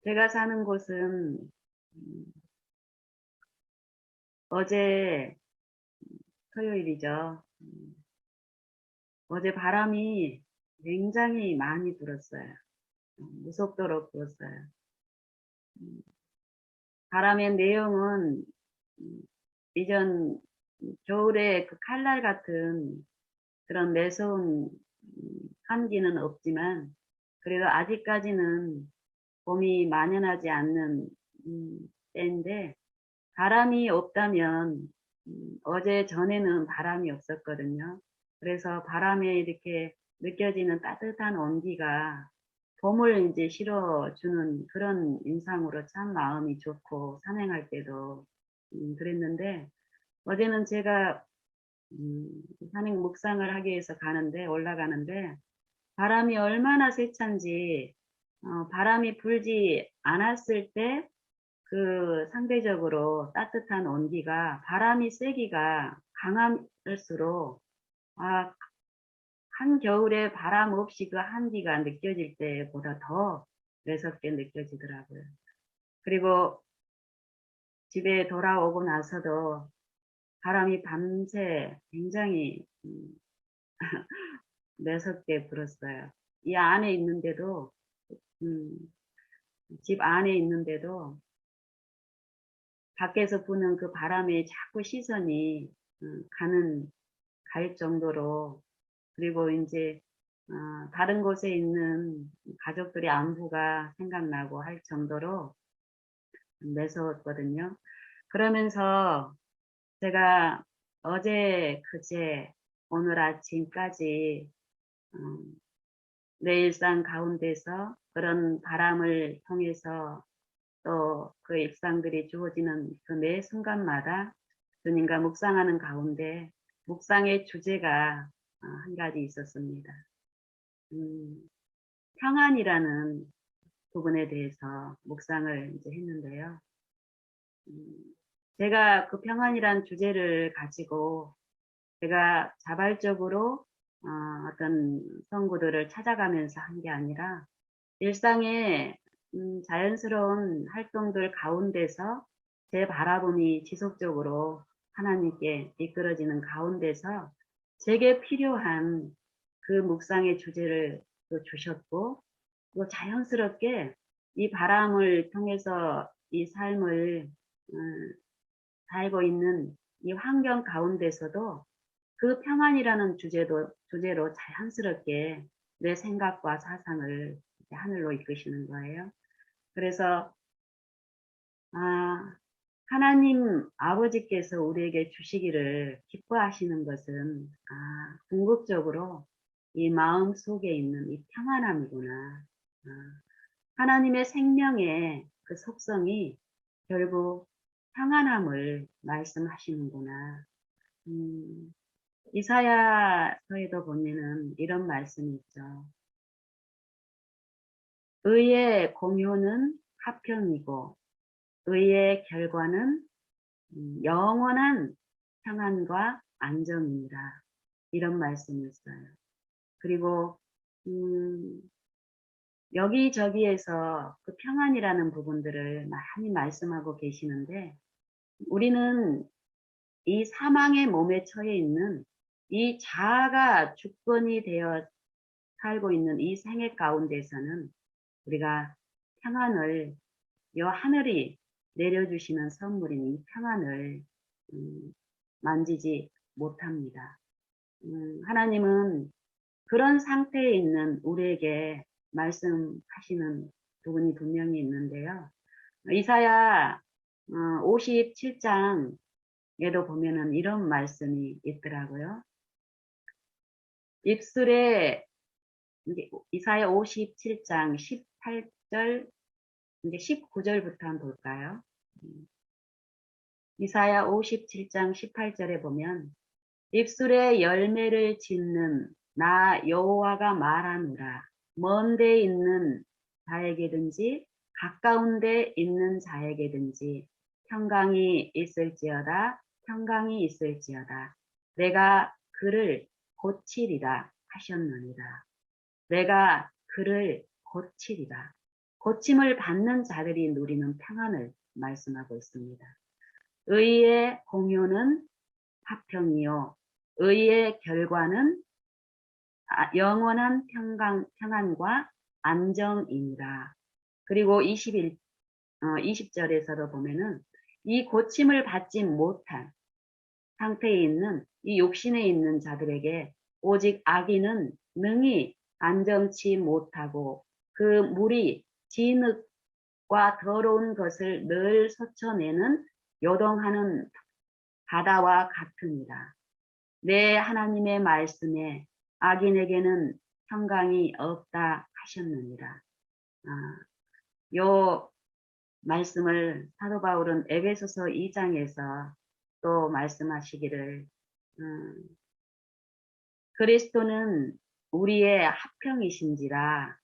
제가 사는 곳은 어제 토요일이죠. 어제 바람이 굉장히 많이 불었어요. 무섭도록 불었어요. 음, 바람의 내용은 이전 겨울에 그 칼날 같은 그런 매서운 한기는 없지만 그래도 아직까지는 봄이 만연하지 않는 때인데 바람이 없다면 어제 전에는 바람이 없었거든요. 그래서 바람에 이렇게 느껴지는 따뜻한 온기가 봄을 이제 실어주는 그런 인상으로 참 마음이 좋고 산행할 때도 그랬는데 어제는 제가 음, 산행 묵상을 하기 위해서 가는데 올라가는데 바람이 얼마나 세찬지 바람이 불지 않았을 때 그 상대적으로 따뜻한 온기가 바람이 세기가 강할수록 아, 한겨울에 바람 없이 그 한기가 느껴질 때보다 더 매섭게 느껴지더라고요. 그리고 집에 돌아오고 나서도 바람이 밤새 굉장히 매섭게 불었어요. 이 안에 있는데도 음, 집 안에 있는데도 밖에서 부는 그 바람에 자꾸 시선이 갈 정도로 그리고 이제 다른 곳에 있는 가족들의 안부가 생각나고 할 정도로 매서웠거든요. 그러면서 제가 어제 그제 오늘 아침까지 음, 내 일상 가운데서 그런 바람을 통해서 또 그 일상들이 주어지는 그 매 순간마다 주님과 묵상하는 가운데 묵상의 주제가 한 가지 있었습니다. 음, 평안이라는 부분에 대해서 묵상을 이제 했는데요. 음, 제가 그 평안이라는 주제를 가지고 제가 자발적으로 어떤 성구들을 찾아가면서 한 게 아니라 일상의 자연스러운 활동들 가운데서 제 바라봄이 지속적으로 하나님께 이끌어지는 가운데서 제게 필요한 그 묵상의 주제를 또 주셨고 또 자연스럽게 이 바람을 통해서 이 삶을 음, 살고 있는 이 환경 가운데서도 그 평안이라는 주제로 자연스럽게 내 생각과 사상을 하늘로 이끄시는 거예요. 그래서, 아, 하나님 아버지께서 우리에게 주시기를 기뻐하시는 것은, 궁극적으로 이 마음 속에 있는 이 평안함이구나. 아, 하나님의 생명의 그 속성이 결국 평안함을 말씀하시는구나. 음, 이사야서에도 보면은 이런 말씀이 있죠. 의의 공효는 화평이고 의의 결과는 영원한 평안과 안정이니라. 이런 말씀이 있어요. 그리고 음, 여기저기에서 그 평안이라는 부분들을 많이 말씀하고 계시는데 우리는 이 사망의 몸에 처해 있는 이 자아가 주권이 되어 살고 있는 이 생애 가운데서는 우리가 평안을 여 하늘이 내려주시는 선물인 이 평안을 음, 만지지 못합니다. 하나님은 그런 상태에 있는 우리에게 말씀하시는 부분이 분명히 있는데요. 이사야 57장에도 보면은 이런 말씀이 있더라고요. 입술에 이사야 57장 18절 이제 19절부터 한번 볼까요? 이사야 57장 18절에 보면 입술에 열매를 짓는 나 여호와가 말하노라. 먼 데 있는 자에게든지 가까운 데 있는 자에게든지 평강이 있을지어다. 평강이 있을지어다. 내가 그를 고치리라 하셨느니라. 내가 그를 고치리라. 고침을 받는 자들이 누리는 평안을 말씀하고 있습니다. 의의 공효는 화평이요. 의의 결과는 영원한 평안과 안정이니라. 그리고 20절에서도 보면은 이 고침을 받지 못한 상태에 있는 이 욕심에 있는 자들에게 오직 악인은 능히 안정치 못하고 그 물이 진흙과 더러운 것을 늘 솟쳐내는 요동하는 바다와 같으니라. 내 하나님의 말씀에 악인에게는 평강이 없다 하셨느니라. 요 말씀을 사도 바울은 에베소서 2장에서 또 말씀하시기를 그리스도는 우리의 합평이신지라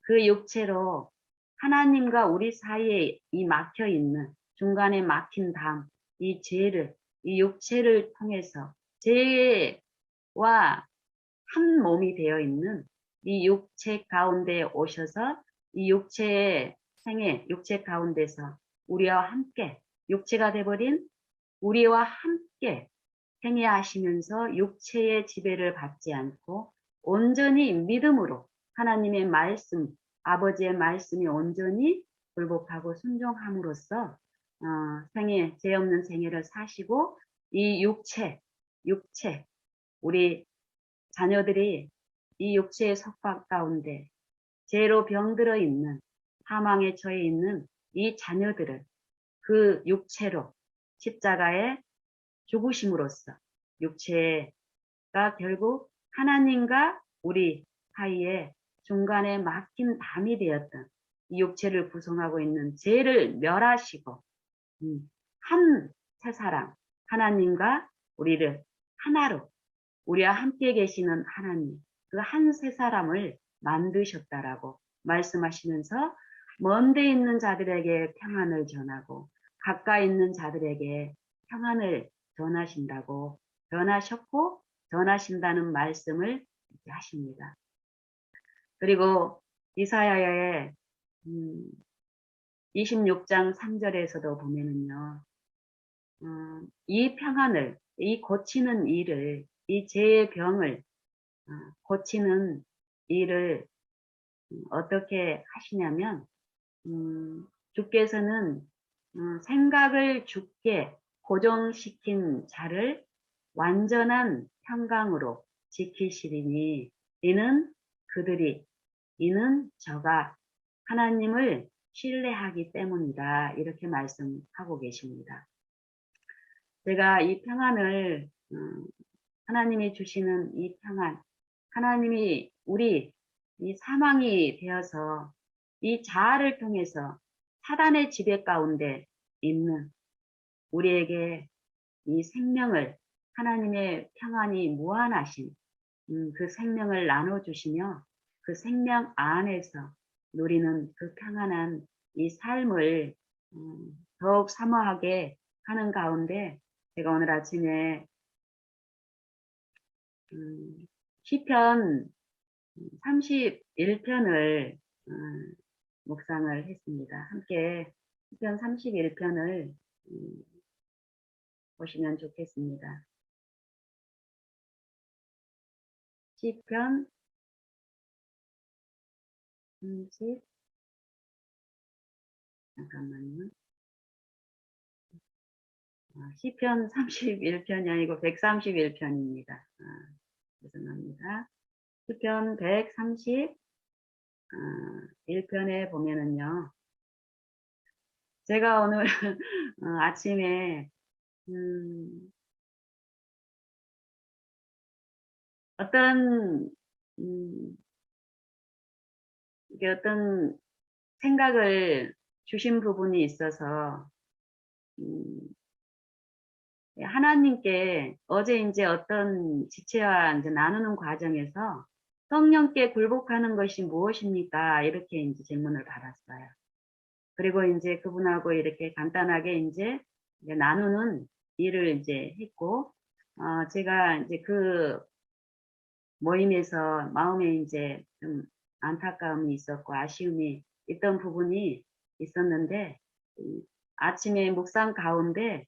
그 육체로 하나님과 우리 사이에 이 막혀 있는 중간에 막힌 담, 이 죄를 이 육체를 통해서 죄와 한 몸이 되어 있는 이 육체 가운데 오셔서 이 육체의 생애, 육체 가운데서 우리와 함께 육체가 되어버린 우리와 함께 행해하시면서 육체의 지배를 받지 않고 온전히 믿음으로 하나님의 말씀, 아버지의 말씀이 온전히 굴복하고 순종함으로써 생애, 죄 없는 생애를 사시고 이 육체, 우리 자녀들이 이 육체의 속박 가운데 죄로 병들어 있는 사망에 처해 있는 이 자녀들을 그 육체로 십자가에 죽으심으로써 육체가 결국 하나님과 우리 사이에 중간에 막힌 담이 되었던 이 육체를 구성하고 있는 죄를 멸하시고 한 세 사람 하나님과 우리를 하나로 우리와 함께 계시는 하나님 그 한 세 사람을 만드셨다라고 말씀하시면서 먼데 있는 자들에게 평안을 전하고 가까이 있는 자들에게 평안을 전하신다고 전하셨고 전하신다는 말씀을 하십니다. 그리고 이사야의 26장 3절에서도 보면은요. 이 평안을 이 고치는 일을 이 죄의 병을 고치는 일을 어떻게 하시냐면 주께서는 생각을 주께 고정시킨 자를 완전한 평강으로 지키시리니 이는 저가 하나님을 신뢰하기 때문이다. 이렇게 말씀하고 계십니다. 제가 이 평안을 하나님이 주시는 이 평안 하나님이 우리 이 사망이 되어서 이 자아를 통해서 사단의 지배 가운데 있는 우리에게 이 생명을 하나님의 평안이 무한하신 그 생명을 나눠주시며 그 생명 안에서 누리는 그 평안한 이 삶을 더욱 사모하게 하는 가운데 제가 오늘 아침에 시편 31편을 묵상을 했습니다. 함께 시편 31편을 보시면 좋겠습니다. 시편 30 잠깐만요. 시편 31편이 아니고 131편입니다. 죄송합니다. 시편 131편에 보면은요. 제가 오늘 아침에 어떤 생각을 주신 부분이 있어서 하나님께 어제 이제 어떤 지체와 이제 나누는 과정에서 성령께 굴복하는 것이 무엇입니까? 이렇게 이제 질문을 받았어요. 그리고 이제 그분하고 이렇게 간단하게 이제 나누는 일을 이제 했고, 제가 이제 그 모임에서 마음에 이제 좀 안타까움이 있었고 아쉬움이 있던 부분이 있었는데 아침에 묵상 가운데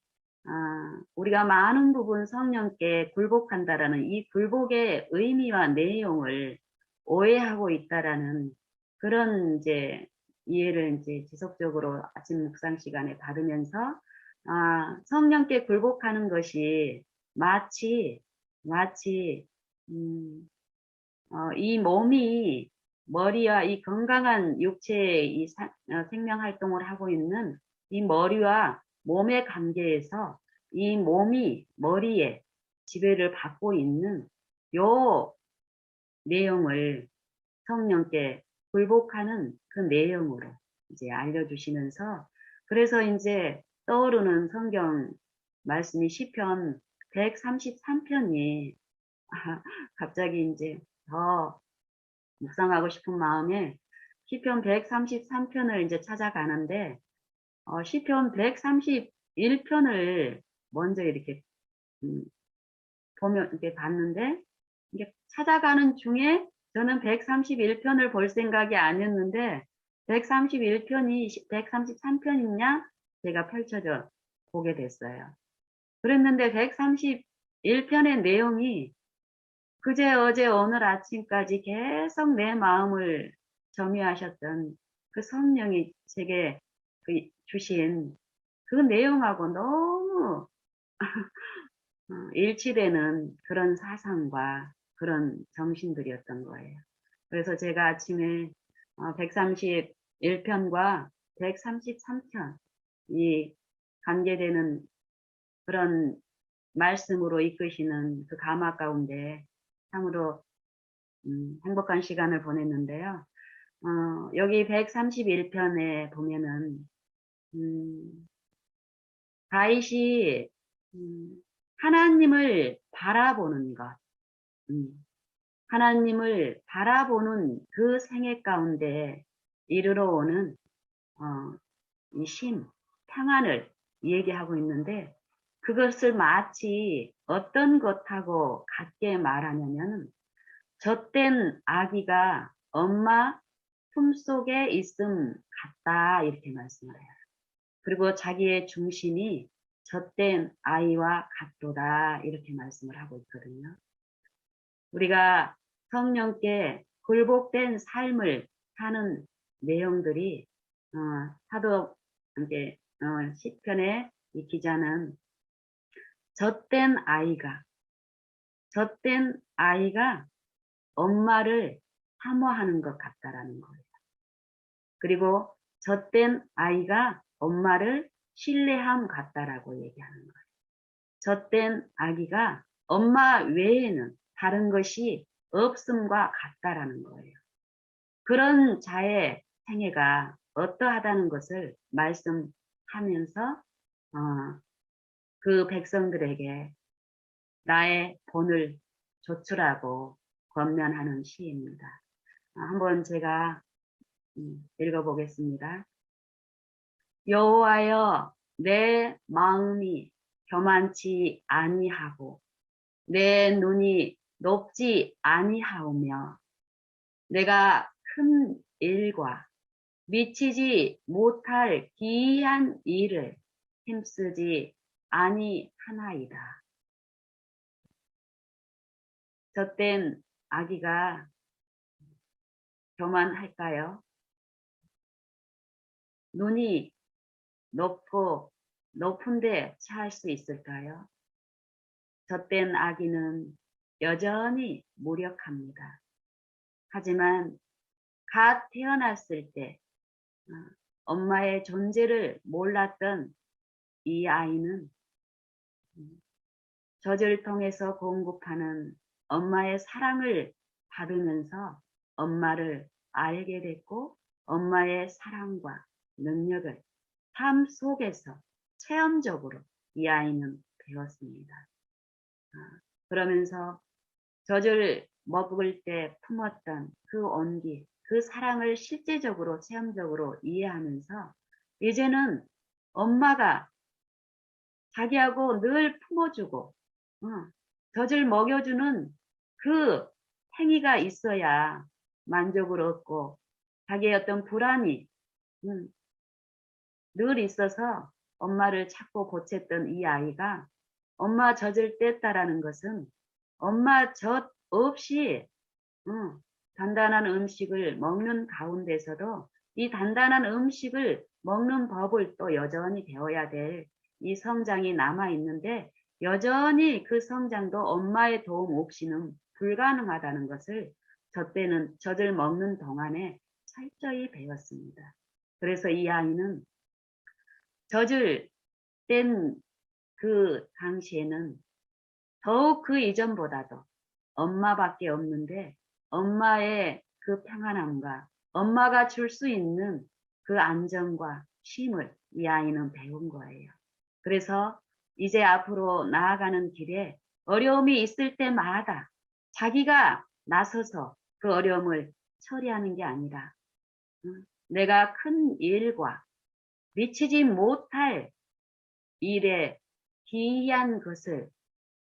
우리가 많은 부분 성령께 굴복한다라는 이 굴복의 의미와 내용을 오해하고 있다라는 그런 이제 이해를 이제 지속적으로 아침 묵상 시간에 받으면서 성령께 굴복하는 것이 마치 음, 이 몸이 머리와 이 건강한 육체의 이 생명 활동을 하고 있는 이 머리와 몸의 관계에서 이 몸이 머리에 지배를 받고 있는 요 내용을 성령께 굴복하는 그 내용으로 이제 알려주시면서 그래서 이제 떠오르는 성경 말씀이 시편 133편이 갑자기 이제 더 묵상하고 싶은 마음에 시편 133편을 이제 찾아가는데 시편 131편을 먼저 이렇게 보면 이렇게 봤는데 이게 찾아가는 중에 저는 131편을 볼 생각이 아니었는데 131편이 133편이냐 제가 펼쳐져 보게 됐어요. 그랬는데 131편의 내용이 그제 어제 오늘 아침까지 계속 내 마음을 점유하셨던 그 성령이 제게 주신 그 내용하고 너무 일치되는 그런 사상과 그런 정신들이었던 거예요. 그래서 제가 아침에 131편과 133편 이 관계되는 그런 말씀으로 이끄시는 그 감화 가운데 참으로 행복한 시간을 보냈는데요. 여기 131편에 보면은 다윗이 하나님을 바라보는 것, 하나님을 바라보는 그 생애 가운데 이르러 오는 이 쉼, 평안을 얘기하고 있는데 그것을 마치 어떤 것하고 같게 말하냐면 젖된 아기가 엄마 품속에 있음 같다 이렇게 말씀을 해요. 그리고 자기의 중심이 젖된 아이와 같도다 이렇게 말씀을 하고 있거든요. 우리가 성령께 굴복된 삶을 사는 내용들이 사도 이제 시편의 이 기자는 젖된 아이가 엄마를 사모하는 것 같다라는 거예요. 그리고 젖된 아이가 엄마를 신뢰함 같다라고 얘기하는 거예요. 젖된 아기가 엄마 외에는 다른 것이 없음과 같다라는 거예요. 그런 자의 생애가 어떠하다는 것을 말씀하면서 그 백성들에게 나의 본을 조출하고 권면하는 시입니다. 한번 제가 읽어보겠습니다. 여호와여 내 마음이 교만치 아니하고 내 눈이 높지 아니하오며 내가 큰 일과 미치지 못할 기이한 일을 힘쓰지 아니하나이다. 젖된 아기가 교만할까요? 눈이 높은데 차할 수 있을까요? 젖된 아기는 여전히 무력합니다. 하지만 갓 태어났을 때 엄마의 존재를 몰랐던 이 아이는 젖을 통해서 공급하는 엄마의 사랑을 받으면서 엄마를 알게 됐고 엄마의 사랑과 능력을 삶 속에서 체험적으로 이 아이는 배웠습니다. 그러면서 젖을 먹을 때 품었던 그 온기, 그 사랑을 실제적으로 체험적으로 이해하면서 이제는 엄마가 자기하고 늘 품어주고 젖을 먹여주는 그 행위가 있어야 만족을 얻고 자기의 어떤 불안이 늘 있어서 엄마를 찾고 보챘던 이 아이가 엄마 젖을 뗐다라는 것은 엄마 젖 없이 단단한 음식을 먹는 가운데서도 이 단단한 음식을 먹는 법을 또 여전히 배워야 될 이 성장이 남아 있는데 여전히 그 성장도 엄마의 도움 없이는 불가능하다는 것을 저 때는 젖을 먹는 동안에 철저히 배웠습니다. 그래서 이 아이는 젖을 뗀 그 당시에는 더욱 그 이전보다도 엄마밖에 없는데 엄마의 그 평안함과 엄마가 줄 수 있는 그 안정과 쉼을 이 아이는 배운 거예요. 그래서 이제 앞으로 나아가는 길에 어려움이 있을 때마다 자기가 나서서 그 어려움을 처리하는 게 아니라 내가 큰 일과 미치지 못할 일에 기이한 것을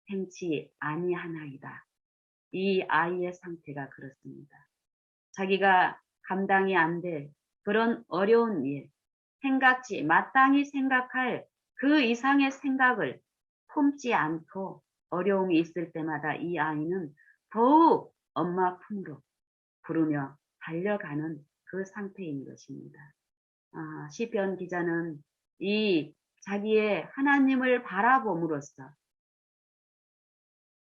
행치 아니하나이다. 이 아이의 상태가 그렇습니다. 자기가 감당이 안 될 그런 어려운 일, 생각지 마땅히 생각할 그 이상의 생각을 품지 않고 어려움이 있을 때마다 이 아이는 더욱 엄마 품으로 부르며 달려가는 그 상태인 것입니다. 시편 기자는 이 자기의 하나님을 바라봄으로써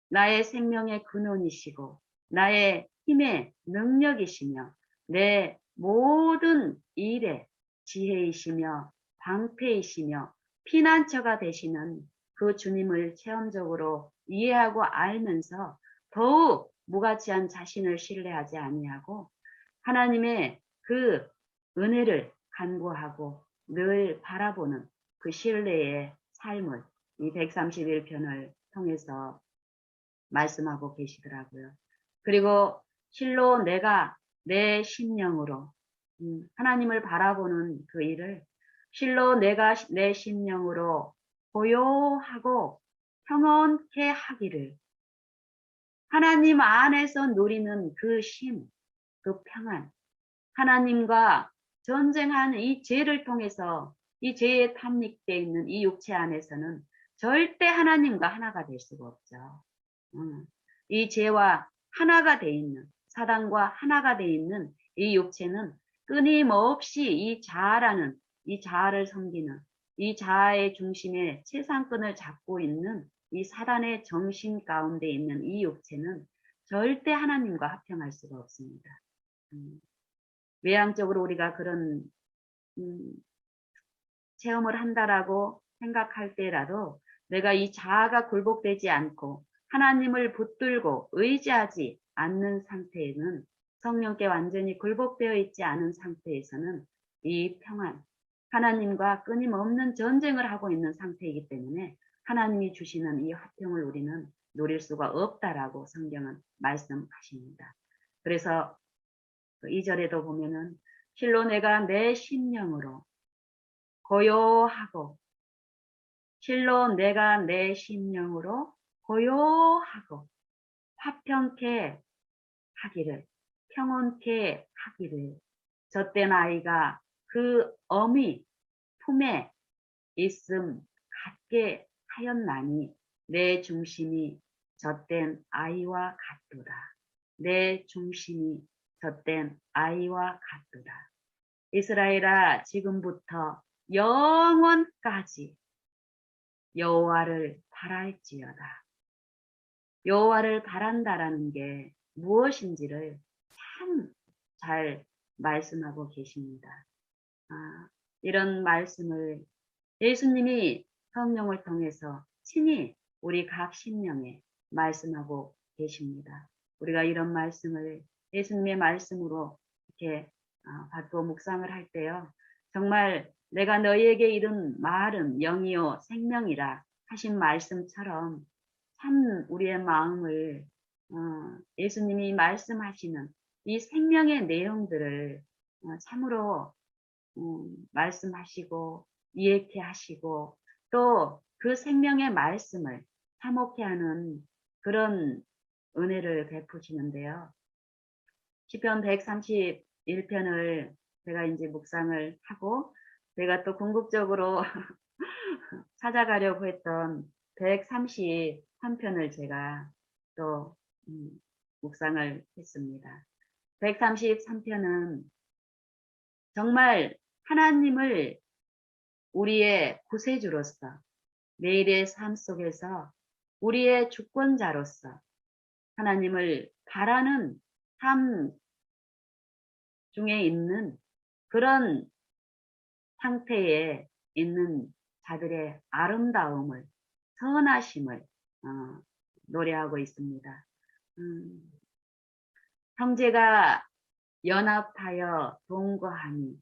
나의 생명의 근원이시고 나의 힘의 능력이시며 내 모든 일의 지혜이시며 방패이시며 피난처가 되시는 그 주님을 체험적으로 이해하고 알면서 더욱 무가치한 자신을 신뢰하지 아니하고 하나님의 그 은혜를 간구하고 늘 바라보는 그 신뢰의 삶을 이 131편을 통해서 말씀하고 계시더라고요. 그리고 실로 내가 내 심령으로 하나님을 바라보는 그 일을 실로 내가 내 심령으로 고요하고 평온케 하기를 하나님 안에서 누리는 그 쉼, 그 평안, 하나님과 전쟁하는 이 죄를 통해서 이 죄에 탐닉되어 있는 이 육체 안에서는 절대 하나님과 하나가 될 수가 없죠. 이 죄와 하나가 돼 있는 사단과 하나가 돼 있는 이 육체는 끊임없이 이 자아라는 이 자아를 섬기는 이 자아의 중심에 최상권을 잡고 있는 이 사단의 정신 가운데 있는 이 육체는 절대 하나님과 합평할 수가 없습니다. 외향적으로 우리가 그런 체험을 한다라고 생각할 때라도 내가 이 자아가 굴복되지 않고 하나님을 붙들고 의지하지 않는 상태에는 성령께 완전히 굴복되어 있지 않은 상태에서는 이 평안, 하나님과 끊임없는 전쟁을 하고 있는 상태이기 때문에 하나님이 주시는 이 화평을 우리는 누릴 수가 없다라고 성경은 말씀하십니다. 그래서 2절에도 보면은 실로 내가 내 심령으로 고요하고 실로 내가 내 심령으로 고요하고 화평케 하기를 평온케 하기를 젖된 아이가 그 어미 품에 있음 같게 하였나니 내 중심이 젖된 아이와 같도다. 내 중심이 젖된 아이와 같도다. 이스라엘아 지금부터 영원까지 여호와를 바랄지어다. 여호와를 바란다라는 게 무엇인지를 참 잘 말씀하고 계십니다. 이런 말씀을 예수님이 성령을 통해서 친히 우리 각 심령에 말씀하고 계십니다. 우리가 이런 말씀을 예수님의 말씀으로 이렇게 받고 묵상을 할 때요. 정말 내가 너희에게 이른 말은 영이요 생명이라 하신 말씀처럼 참 우리의 마음을 예수님이 말씀하시는 이 생명의 내용들을 참으로 말씀하시고 이해케 하시고 또 그 생명의 말씀을 사목케 하는 그런 은혜를 베푸시는데요. 시편 131편을 제가 이제 묵상을 하고, 제가 또 궁극적으로 찾아가려고 했던 133편을 제가 또 묵상을 했습니다. 133편은 정말 하나님을 우리의 구세주로서, 매일의 삶 속에서 우리의 주권자로서 하나님을 바라는 삶 중에 있는 그런 상태에 있는 자들의 아름다움을, 선하심을 노래하고 있습니다. 형제가 연합하여 동거하니,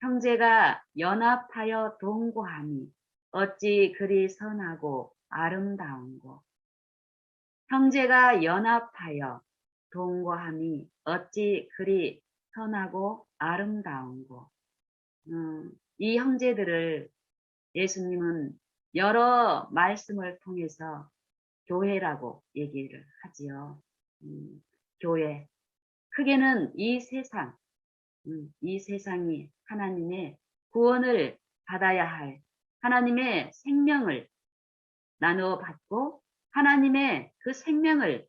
형제가 연합하여 동거하니 어찌 그리 선하고 아름다운고. 형제가 연합하여 동거하니 어찌 그리 선하고 아름다운고. 이 형제들을 예수님은 여러 말씀을 통해서 교회라고 얘기를 하지요. 교회. 크게는 이 세상이 하나님의 구원을 받아야 할, 하나님의 생명을 나누어 받고 하나님의 그 생명을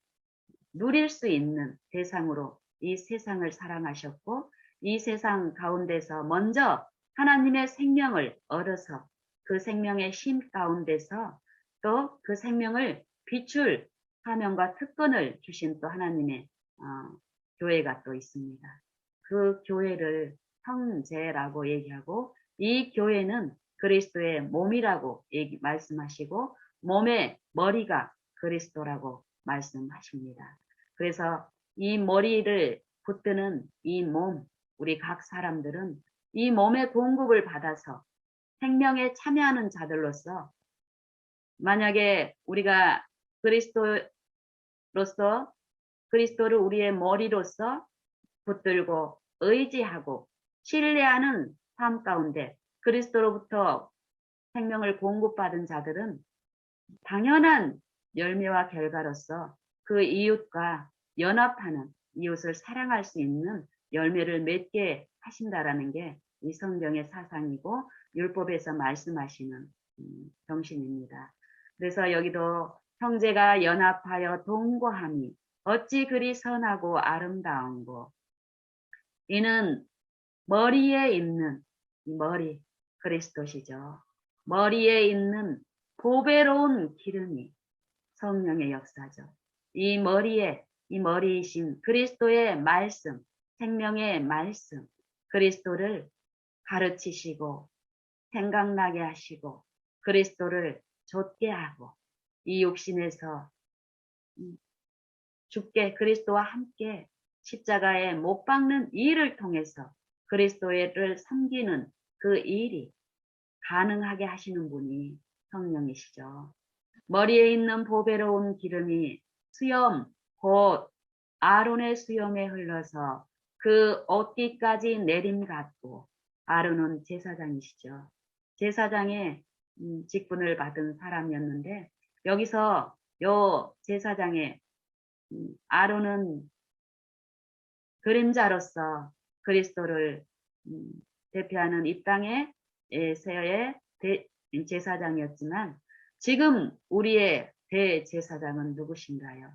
누릴 수 있는 대상으로 이 세상을 사랑하셨고, 이 세상 가운데서 먼저 하나님의 생명을 얻어서 그 생명의 심 가운데서 또 그 생명을 비출 사명과 특권을 주신 또 하나님의 교회가 또 있습니다. 그 교회를 형제라고 얘기하고, 이 교회는 그리스도의 몸이라고 말씀하시고, 몸의 머리가 그리스도라고 말씀하십니다. 그래서 이 머리를 붙드는 이 몸, 우리 각 사람들은 이 몸의 공급을 받아서 생명에 참여하는 자들로서, 만약에 우리가 그리스도를 우리의 머리로서 붙들고 의지하고 신뢰하는 삶 가운데 그리스도로부터 생명을 공급받은 자들은 당연한 열매와 결과로서 그 이웃과 연합하는, 이웃을 사랑할 수 있는 열매를 맺게 하신다라는 게 이 성경의 사상이고 율법에서 말씀하시는 정신입니다. 그래서 여기도 형제가 연합하여 동거하니 어찌 그리 선하고 아름다운고. 이는 머리에 있는, 머리 그리스도시죠. 머리에 있는 보배로운 기름이 성령의 역사죠. 이 머리이신 그리스도의 말씀, 생명의 말씀, 그리스도를 가르치시고 생각나게 하시고 그리스도를 좇게 하고, 이 육신에서 죽게 그리스도와 함께 십자가에 못 박는 일을 통해서 그리스도를 섬기는 그 일이 가능하게 하시는 분이 성령이시죠. 머리에 있는 보배로운 기름이 수염, 곧 아론의 수염에 흘러서 그 어깨까지 내림같고, 아론은 제사장이시죠. 제사장의 직분을 받은 사람이었는데, 여기서 요 제사장의 아론은 그림자로서 그리스도를 대표하는 이 땅의 세의 제사장이었지만, 지금 우리의 대제사장은 누구신가요?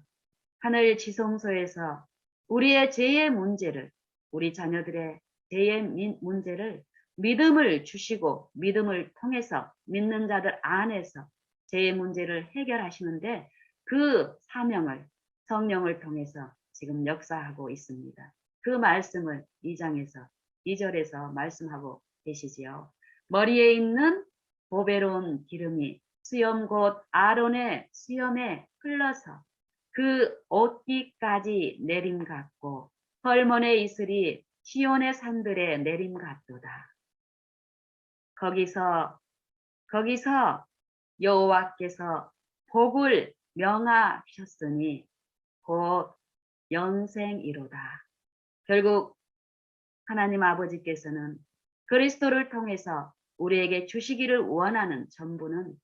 하늘 지성소에서 우리의 죄의 문제를, 우리 자녀들의 죄의 문제를 믿음을 주시고 믿음을 통해서 믿는 자들 안에서 죄의 문제를 해결하시는데, 그 사명을 성령을 통해서 지금 역사하고 있습니다. 그 말씀을 2장에서 2절에서 말씀하고 계시지요. 머리에 있는 보배로운 기름이 수염 곧 아론의 수염에 흘러서 그 옷깃까지 내림 같고 헐몬의 이슬이 시온의 산들에 내림 같도다. 거기서 여호와께서 복을 명하셨으니 곧 영생이로다. 결국 하나님 아버지께서는 그리스도를 통해서 우리에게 주시기를 원하는 전부는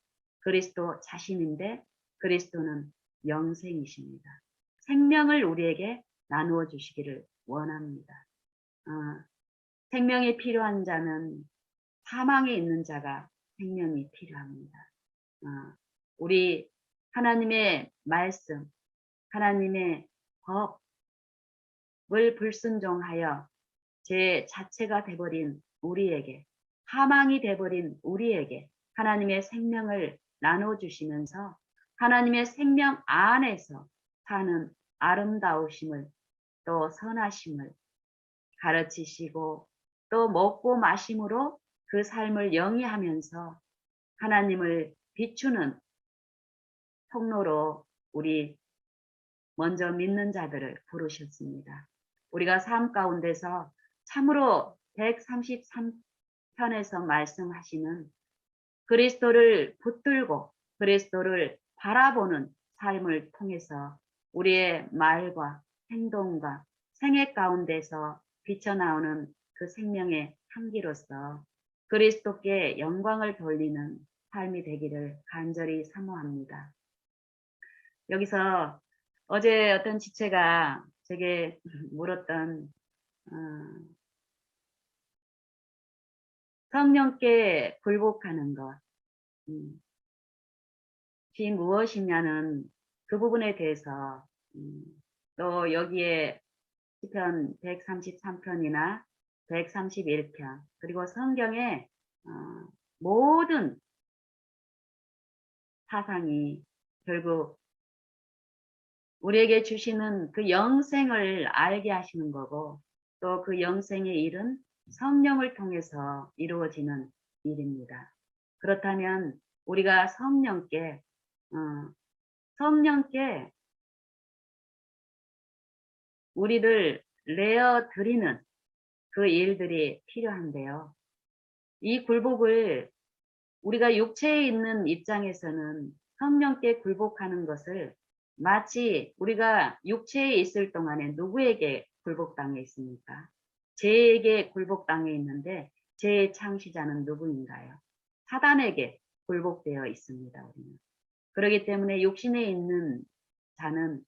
그리스도 자신인데, 그리스도는 영생이십니다. 생명을 우리에게 나누어 주시기를 원합니다. 생명이 필요한 자는 사망에 있는 자가 생명이 필요합니다. 우리 하나님의 말씀, 하나님의 법을 불순종하여 제 자체가 돼버린 우리에게, 사망이 돼버린 우리에게 하나님의 생명을 나눠주시면서 하나님의 생명 안에서 사는 아름다우심을 또 선하심을 가르치시고 또 먹고 마심으로 그 삶을 영위하면서 하나님을 비추는 통로로 우리 먼저 믿는 자들을 부르셨습니다. 우리가 삶 가운데서 참으로 133편에서 말씀하시는 그리스도를 붙들고 그리스도를 바라보는 삶을 통해서 우리의 말과 행동과 생애 가운데서 비쳐나오는 그 생명의 향기로서 그리스도께 영광을 돌리는 삶이 되기를 간절히 사모합니다. 여기서 어제 어떤 지체가 제게 물었던 성령께 굴복하는 것이 무엇이냐는 그 부분에 대해서 또 여기에 시편 133편이나 131편 그리고 성경의 모든 사상이 결국 우리에게 주시는 그 영생을 알게 하시는 거고 또 그 영생의 일은 성령을 통해서 이루어지는 일입니다. 그렇다면 우리가 성령께 우리를 내어 드리는 그 일들이 필요한데요. 이 굴복을 우리가 육체에 있는 입장에서는 성령께 굴복하는 것을 마치 우리가 육체에 있을 동안에 누구에게 굴복당해 있습니까? 죄에게 굴복당해 있는데 죄의 창시자는 누구인가요? 사단에게 굴복되어 있습니다. 우리는. 그렇기 때문에 육신에 있는 자는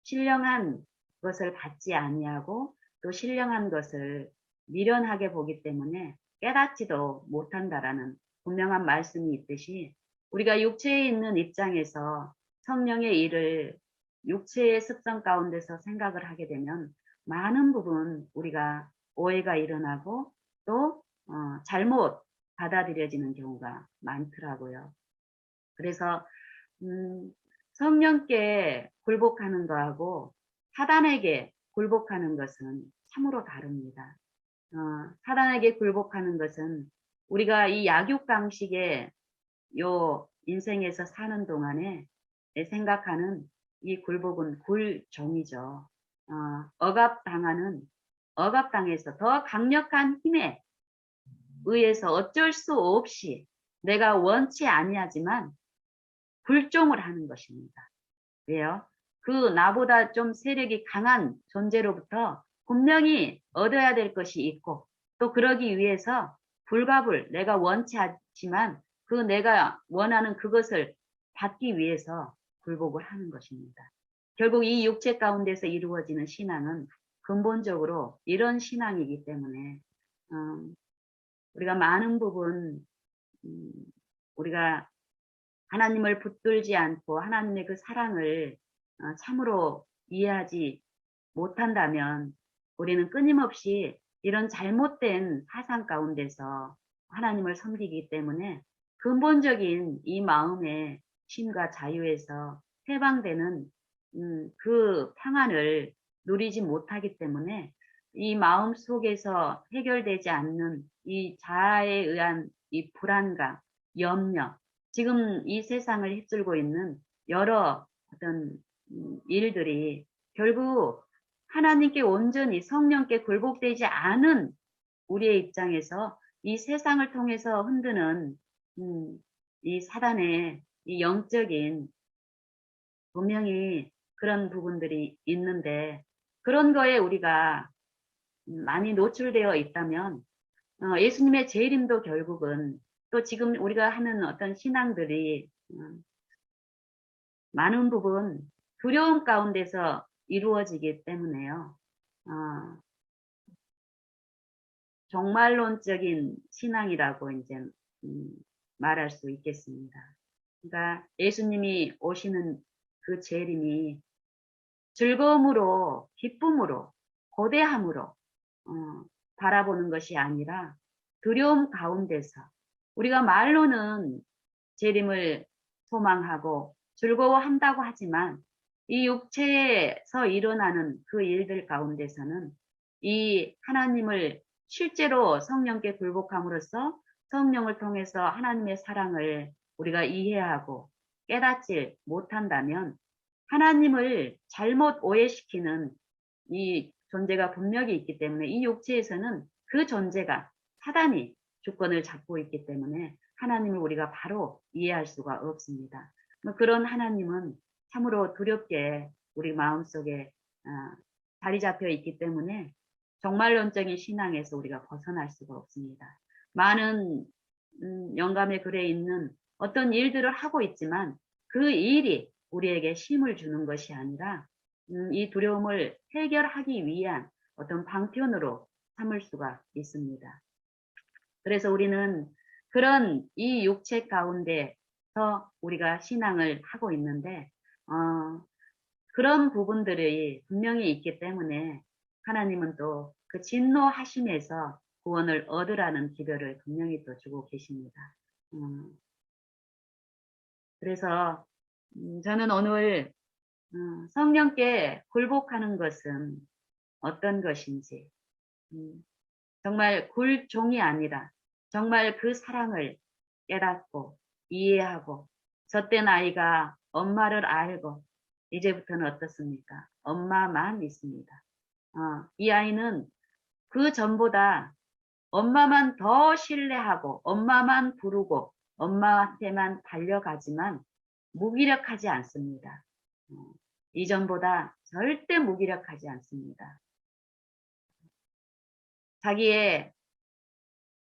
신령한 것을 받지 아니하고 또 신령한 것을 미련하게 보기 때문에 깨닫지도 못한다라는 분명한 말씀이 있듯이 우리가 육체에 있는 입장에서 성령의 일을 육체의 습성 가운데서 생각을 하게 되면 많은 부분 우리가 오해가 일어나고 또 잘못 받아들여지는 경우가 많더라고요. 그래서 성령께 굴복하는 거하고 사단에게 굴복하는 것은 참으로 다릅니다. 사단에게 굴복하는 것은 우리가 이 약육강식의 요 인생에서 사는 동안에 생각하는 이 굴복은 굴종이죠. 억압당해서 더 강력한 힘에 의해서 어쩔 수 없이 내가 원치 아니하지만 굴종을 하는 것입니다. 왜요? 그 나보다 좀 세력이 강한 존재로부터 분명히 얻어야 될 것이 있고 또 그러기 위해서 불가불 내가 원치 않지만 그 내가 원하는 그것을 받기 위해서 굴복을 하는 것입니다. 결국 이 육체 가운데서 이루어지는 신앙은 근본적으로 이런 신앙이기 때문에 우리가 많은 부분 우리가 하나님을 붙들지 않고 하나님의 그 사랑을 참으로 이해하지 못한다면 우리는 끊임없이 이런 잘못된 사상 가운데서 하나님을 섬기기 때문에 근본적인 이 마음의 쉼과 자유에서 해방되는 그 평안을 누리지 못하기 때문에 이 마음 속에서 해결되지 않는 이 자아에 의한 이 불안감, 염려, 지금 이 세상을 휩쓸고 있는 여러 어떤 일들이 결국 하나님께 온전히 성령께 굴복되지 않은 우리의 입장에서 이 세상을 통해서 흔드는 이 사단의 이 영적인 분명히 그런 부분들이 있는데 그런 거에 우리가 많이 노출되어 있다면 예수님의 재림도 결국은 또 지금 우리가 하는 어떤 신앙들이 많은 부분 두려움 가운데서 이루어지기 때문에요. 어, 종말론적인 신앙이라고 이제 음, 말할 수 있겠습니다. 그러니까 예수님이 오시는 그 재림이 즐거움으로, 기쁨으로, 고대함으로 바라보는 것이 아니라 두려움 가운데서 우리가 말로는 재림을 소망하고 즐거워한다고 하지만 이 육체에서 일어나는 그 일들 가운데서는 이 하나님을 실제로 성령께 굴복함으로써 성령을 통해서 하나님의 사랑을 우리가 이해하고 깨닫지 못한다면 하나님을 잘못 오해시키는 이 존재가 분명히 있기 때문에 이 육체에서는 그 존재가 사단이 주권을 잡고 있기 때문에 하나님을 우리가 바로 이해할 수가 없습니다. 그런 하나님은 참으로 두렵게 우리 마음속에 자리 잡혀 있기 때문에 종말론적인 신앙에서 우리가 벗어날 수가 없습니다. 많은 영감의 글에 있는 어떤 일들을 하고 있지만 그 일이 우리에게 힘을 주는 것이 아니라 이 두려움을 해결하기 위한 어떤 방편으로 삼을 수가 있습니다. 그래서 우리는 그런 이 육체 가운데서 우리가 신앙을 하고 있는데 그런 부분들이 분명히 있기 때문에 하나님은 또 그 진노하심에서 구원을 얻으라는 기별을 분명히 또 주고 계십니다. 그래서 저는 오늘 성령께 굴복하는 것은 어떤 것인지 정말 굴종이 아니라 정말 그 사랑을 깨닫고 이해하고 젖된 아이가 엄마를 알고 이제부터는 어떻습니까? 엄마만 있습니다. 이 아이는 그 전보다 엄마만 더 신뢰하고 엄마만 부르고 엄마한테만 달려가지만 무기력하지 않습니다. 이전보다 절대 무기력하지 않습니다. 자기의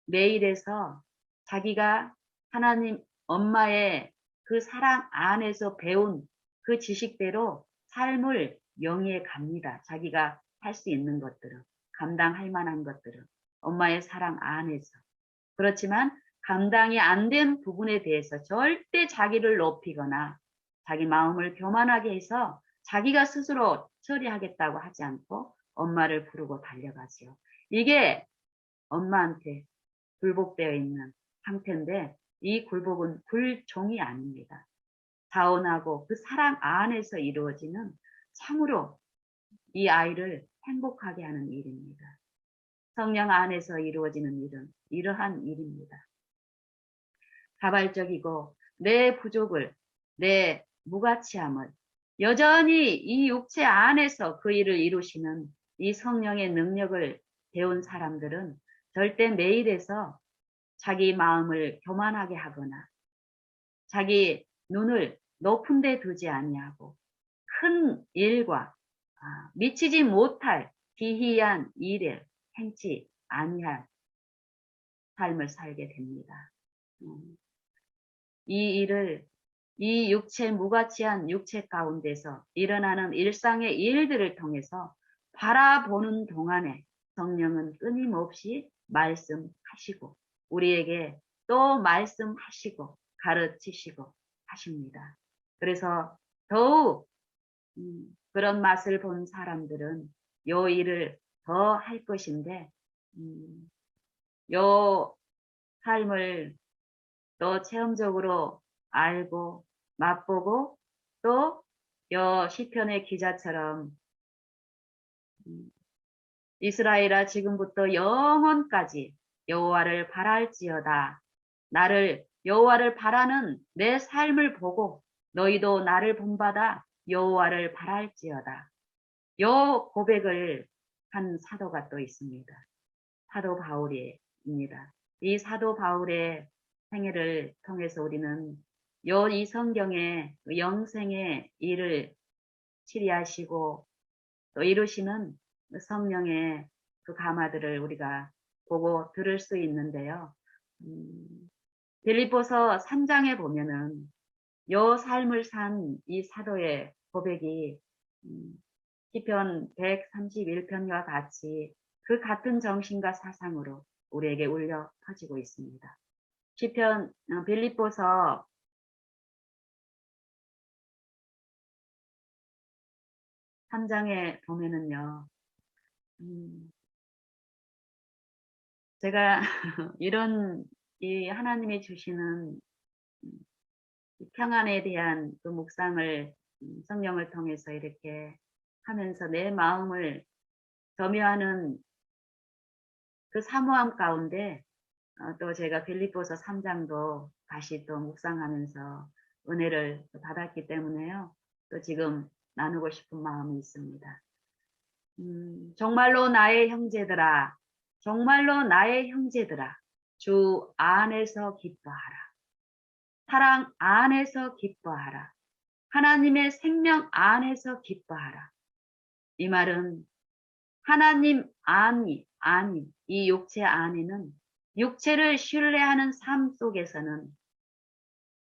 매일에서 자기가 하나님 엄마의 그 사랑 안에서 배운 그 지식대로 삶을 영위해 갑니다. 자기가 할 수 있는 것들은, 감당할 만한 것들은 엄마의 사랑 안에서. 그렇지만 감당이 안 된 부분에 대해서 절대 자기를 높이거나 자기 마음을 교만하게 해서 자기가 스스로 처리하겠다고 하지 않고 엄마를 부르고 달려가지요. 이게 엄마한테 굴복되어 있는 상태인데 이 굴복은 굴종이 아닙니다. 자원하고 그 사랑 안에서 이루어지는 참으로 이 아이를 행복하게 하는 일입니다. 성령 안에서 이루어지는 일은 이러한 일입니다. 자발적이고 내 부족을, 내 무가치함을 여전히 이 육체 안에서 그 일을 이루시는 이 성령의 능력을 배운 사람들은 절대 매일에서 자기 마음을 교만하게 하거나 자기 눈을 높은 데 두지 아니하고 큰 일과 미치지 못할 기이한 일을 행치 아니할 삶을 살게 됩니다. 이 일을 이 육체 무가치한 육체 가운데서 일어나는 일상의 일들을 통해서 바라보는 동안에 성령은 끊임없이 말씀하시고 우리에게 또 말씀하시고 가르치시고 하십니다. 그래서 더욱 그런 맛을 본 사람들은 요 일을 더 할 것인데 요 삶을 또 체험적으로 알고 맛보고 또 요 시편의 기자처럼 이스라엘아 지금부터 영원까지 여호와를 바랄지어다. 나를 여호와를 바라는 내 삶을 보고 너희도 나를 본받아 여호와를 바랄지어다. 요 고백을 한 사도가 또 있습니다. 사도 바울입니다. 이 사도 바울의 생애를 통해서 우리는 이 성경의 영생의 일을 치리하시고 또 이루시는 성령의 그 가마들을 우리가 보고 들을 수 있는데요. 빌립보서 3장에 보면은 요 삶을 산 이 사도의 고백이 시편 131편과 같이 그 같은 정신과 사상으로 우리에게 울려 퍼지고 있습니다. 시편 빌립보서 3장에 보면은요, 제가 이런 이 하나님이 주시는 평안에 대한 그 묵상을 성령을 통해서 이렇게 하면서 내 마음을 점유하는 그 사모함 가운데 또 제가 빌립보서 3장도 다시 또 묵상하면서 은혜를 받았기 때문에요. 또 지금 나누고 싶은 마음이 있습니다. 정말로 나의 형제들아, 정말로 나의 형제들아, 주 안에서 기뻐하라. 사랑 안에서 기뻐하라. 하나님의 생명 안에서 기뻐하라. 이 말은 하나님 아니, 이 육체 안에는 육체를 신뢰하는 삶 속에서는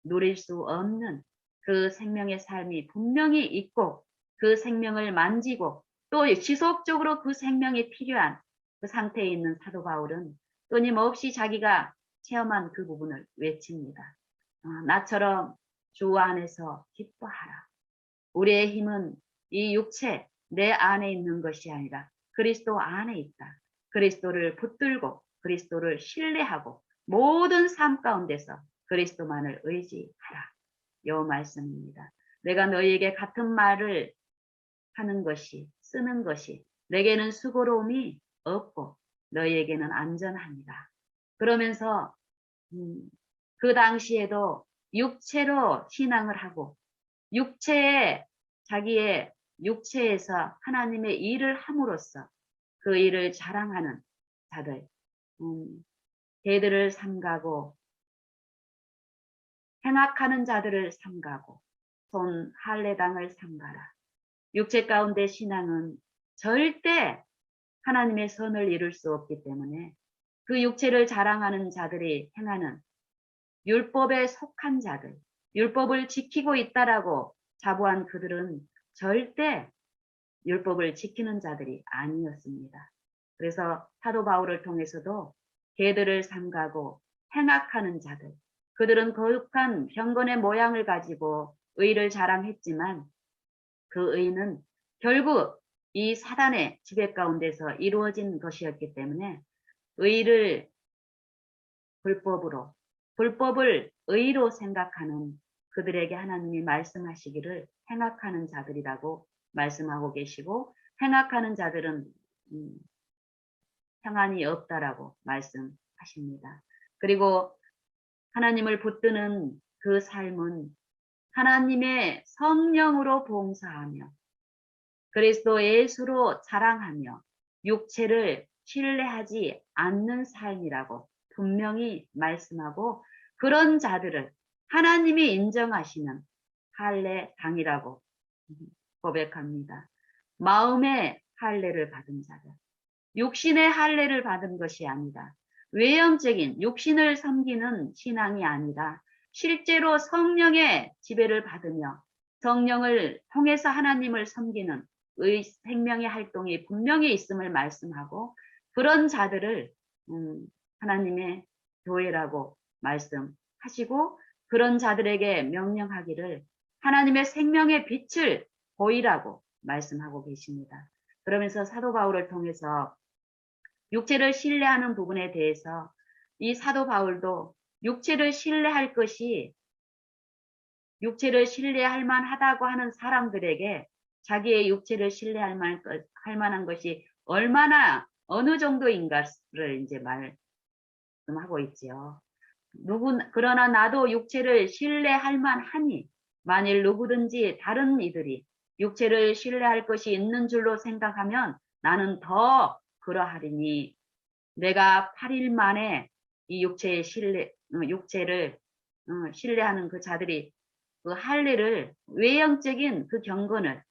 누릴 수 없는 그 생명의 삶이 분명히 있고 그 생명을 만지고 또 지속적으로 그 생명이 필요한 그 상태에 있는 사도 바울은 끊임없이 자기가 체험한 그 부분을 외칩니다. 나처럼 주 안에서 기뻐하라. 우리의 힘은 이 육체 내 안에 있는 것이 아니라 그리스도 안에 있다. 그리스도를 붙들고 그리스도를 신뢰하고 모든 삶 가운데서 그리스도만을 의지하라. 요 말씀입니다. 내가 너희에게 같은 말을 하는 것이 쓰는 것이 내게는 수고로움이 없고 너희에게는 안전합니다. 그러면서 그 당시에도 육체로 신앙을 하고 육체에 자기의 육체에서 하나님의 일을 함으로써 그 일을 자랑하는 자들, 개들을 삼가고 행악하는 자들을 삼가고 손 할례당을 삼가라. 육체 가운데 신앙은 절대 하나님의 선을 이룰 수 없기 때문에 그 육체를 자랑하는 자들이 행하는 율법에 속한 자들, 율법을 지키고 있다라고 자부한 그들은 절대 율법을 지키는 자들이 아니었습니다. 그래서 사도 바울을 통해서도 개들을 삼가고 행악하는 자들, 그들은 거룩한 경건의 모양을 가지고 의를 자랑했지만 그 의는 결국 이 사단의 지배 가운데서 이루어진 것이었기 때문에 의를 불법을 의로 생각하는 그들에게 하나님이 말씀하시기를 행악하는 자들이라고 말씀하고 계시고 행악하는 자들은 평안이 없다라고 말씀하십니다. 그리고 하나님을 붙드는 그 삶은 하나님의 성령으로 봉사하며 그리스도 예수로 자랑하며 육체를 신뢰하지 않는 삶이라고 분명히 말씀하고 그런 자들을 하나님이 인정하시는 할례당이라고 고백합니다. 마음의 할례를 받은 자들, 육신의 할례를 받은 것이 아니다. 외형적인 육신을 섬기는 신앙이 아니라 실제로 성령의 지배를 받으며 성령을 통해서 하나님을 섬기는 생명의 활동이 분명히 있음을 말씀하고 그런 자들을 하나님의 교회라고 말씀하시고 그런 자들에게 명령하기를 하나님의 생명의 빛을 보이라고 말씀하고 계십니다. 그러면서 사도 바울을 통해서 육체를 신뢰하는 부분에 대해서 이 사도 바울도 육체를 신뢰할 것이 육체를 신뢰할 만하다고 하는 사람들에게 자기의 육체를 신뢰할 만한 것이 얼마나 어느 정도인가를 이제 말씀하고 있지요. 그러나 나도 육체를 신뢰할 만하니 만일 누구든지 다른 이들이 육체를 신뢰할 것이 있는 줄로 생각하면 나는 더 그러하리니 내가 8일 만에 이 육체를 신뢰하는 그 자들이 그 할례를 외형적인 그 경건을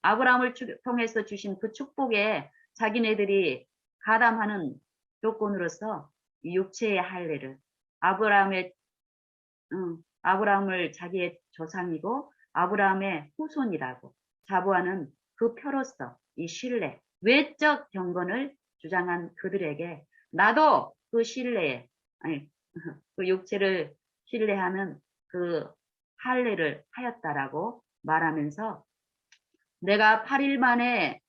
아브라함을 통해서 주신 그 축복에 자기네들이 가담하는 조건으로서 이 육체의 할례를 아브라함을 자기의 조상이고 아브라함의 후손이라고 자부하는 그 표로서 이 신뢰, 외적 경건을 주장한 그들에게 나도 그 신뢰에, 아니, 그 육체를 신뢰하는 그 할례를 하였다라고 말하면서 내가 8일 만에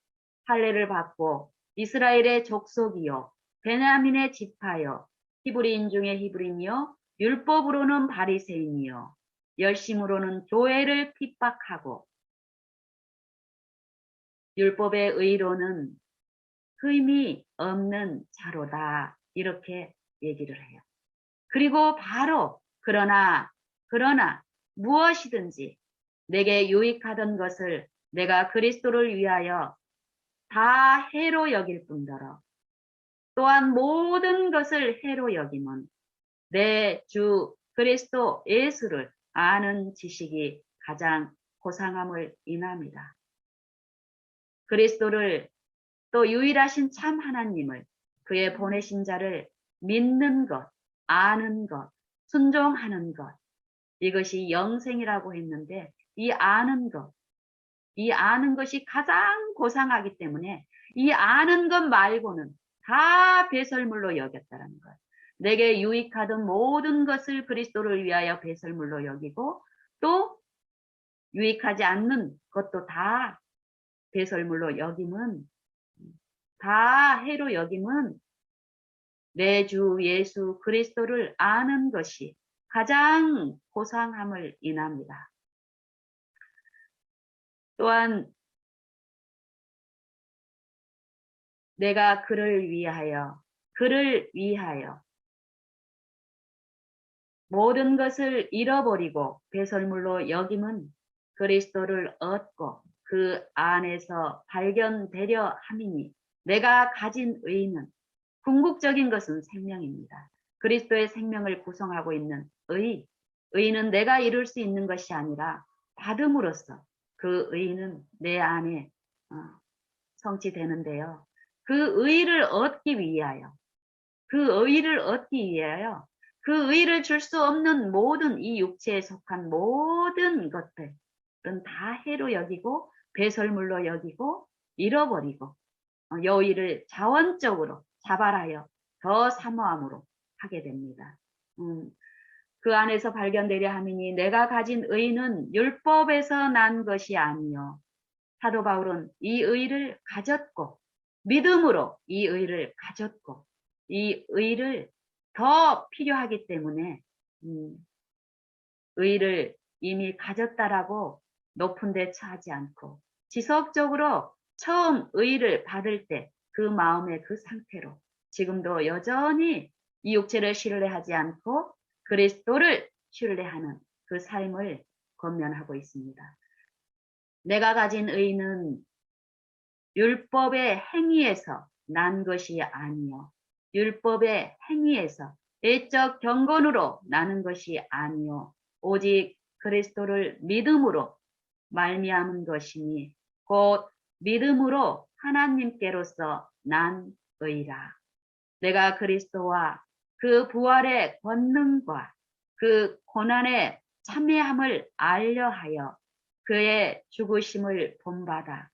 할례를 받고 이스라엘의 족속이요 베냐민의 지파요 히브리인 중에 히브리인이요 율법으로는 바리새인이요 열심으로는 교회를 핍박하고 율법의 의로는 흠이 없는 자로다 이렇게 얘기를 해요. 그리고 바로 그러나 무엇이든지 내게 유익하던 것을 내가 그리스도를 위하여 다 해로 여길 뿐더러 또한 모든 것을 해로 여김은 내 주 그리스도 예수를 아는 지식이 가장 고상함을 인합니다. 그리스도를 또 유일하신 참 하나님을 그의 보내신 자를 믿는 것, 아는 것, 순종하는 것 이것이 영생이라고 했는데 이 아는 것이 가장 고상하기 때문에 이 아는 것 말고는 다 배설물로 여겼다는 것. 내게 유익하던 모든 것을 그리스도를 위하여 배설물로 여기고 또 유익하지 않는 것도 다 배설물로 여김은 다 해로 여김은 내 주 예수 그리스도를 아는 것이 가장 고상함을 인합니다. 또한 내가 그를 위하여 모든 것을 잃어버리고 배설물로 여김은 그리스도를 얻고 그 안에서 발견되려 함이니 내가 가진 의는 궁극적인 것은 생명입니다. 그리스도의 생명을 구성하고 있는 의는 내가 이룰 수 있는 것이 아니라 받음으로써 그 의는 내 안에 성취되는데요. 그 의를 얻기 위하여 그 의를 줄 수 없는 모든 이 육체에 속한 모든 것들은 다 해로 여기고 배설물로 여기고 잃어버리고 여의를 자원적으로 자발하여 더 사모함으로 하게 됩니다. 그 안에서 발견되려 함이니 내가 가진 의는 율법에서 난 것이 아니요 사도 바울은 이 의를 가졌고 믿음으로 이 의를 가졌고 이 의를 더 필요하기 때문에 의를 이미 가졌다라고 높은 데 처하지 않고 지속적으로 처음 의를 받을 때 그 마음의 그 상태로 지금도 여전히 이 육체를 신뢰하지 않고 그리스도를 신뢰하는 그 삶을 권면하고 있습니다. 내가 가진 의는 율법의 행위에서 난 것이 아니요 율법의 행위에서 외적 경건으로 나는 것이 아니요 오직 그리스도를 믿음으로 말미암은 것이니 곧 믿음으로 하나님께로서 난 의라. 내가 그리스도와 그 부활의 권능과 그 고난의 참여함을 알려하여 그의 죽으심을 본받아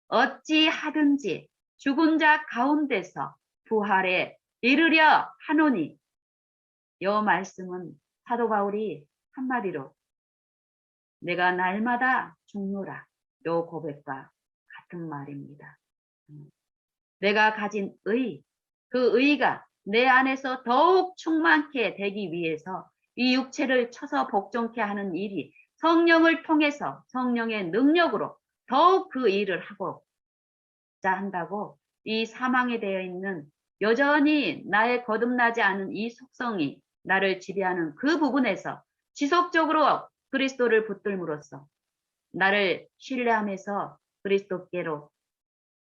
어찌하든지 죽은 자 가운데서 부활에 이르려 하노니 이 말씀은 사도 바울이 한마디로 내가 날마다 죽노라 이 고백과 같은 말입니다. 내가 가진 그 의가 내 안에서 더욱 충만케 되기 위해서 이 육체를 쳐서 복종케 하는 일이 성령을 통해서 성령의 능력으로 더욱 그 일을 하고자 한다고 이 사망에 되어 있는 여전히 나의 거듭나지 않은 이 속성이 나를 지배하는 그 부분에서 지속적으로 그리스도를 붙들므로써 나를 신뢰하면서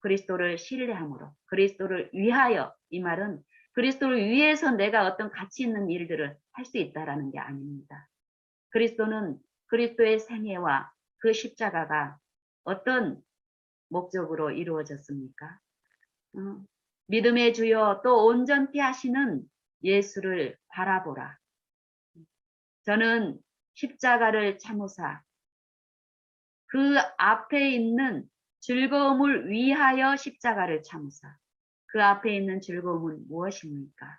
그리스도를 신뢰함으로 그리스도를 위하여 이 말은 그리스도를 위해서 내가 어떤 가치 있는 일들을 할 수 있다라는 게 아닙니다. 그리스도의 생애와 그 십자가가 어떤 목적으로 이루어졌습니까? 믿음의 주여 또 온전케 하시는 예수를 바라보라. 저는 십자가를 참으사 그 앞에 있는 즐거움을 위하여 십자가를 참으사. 그 앞에 있는 즐거움은 무엇입니까?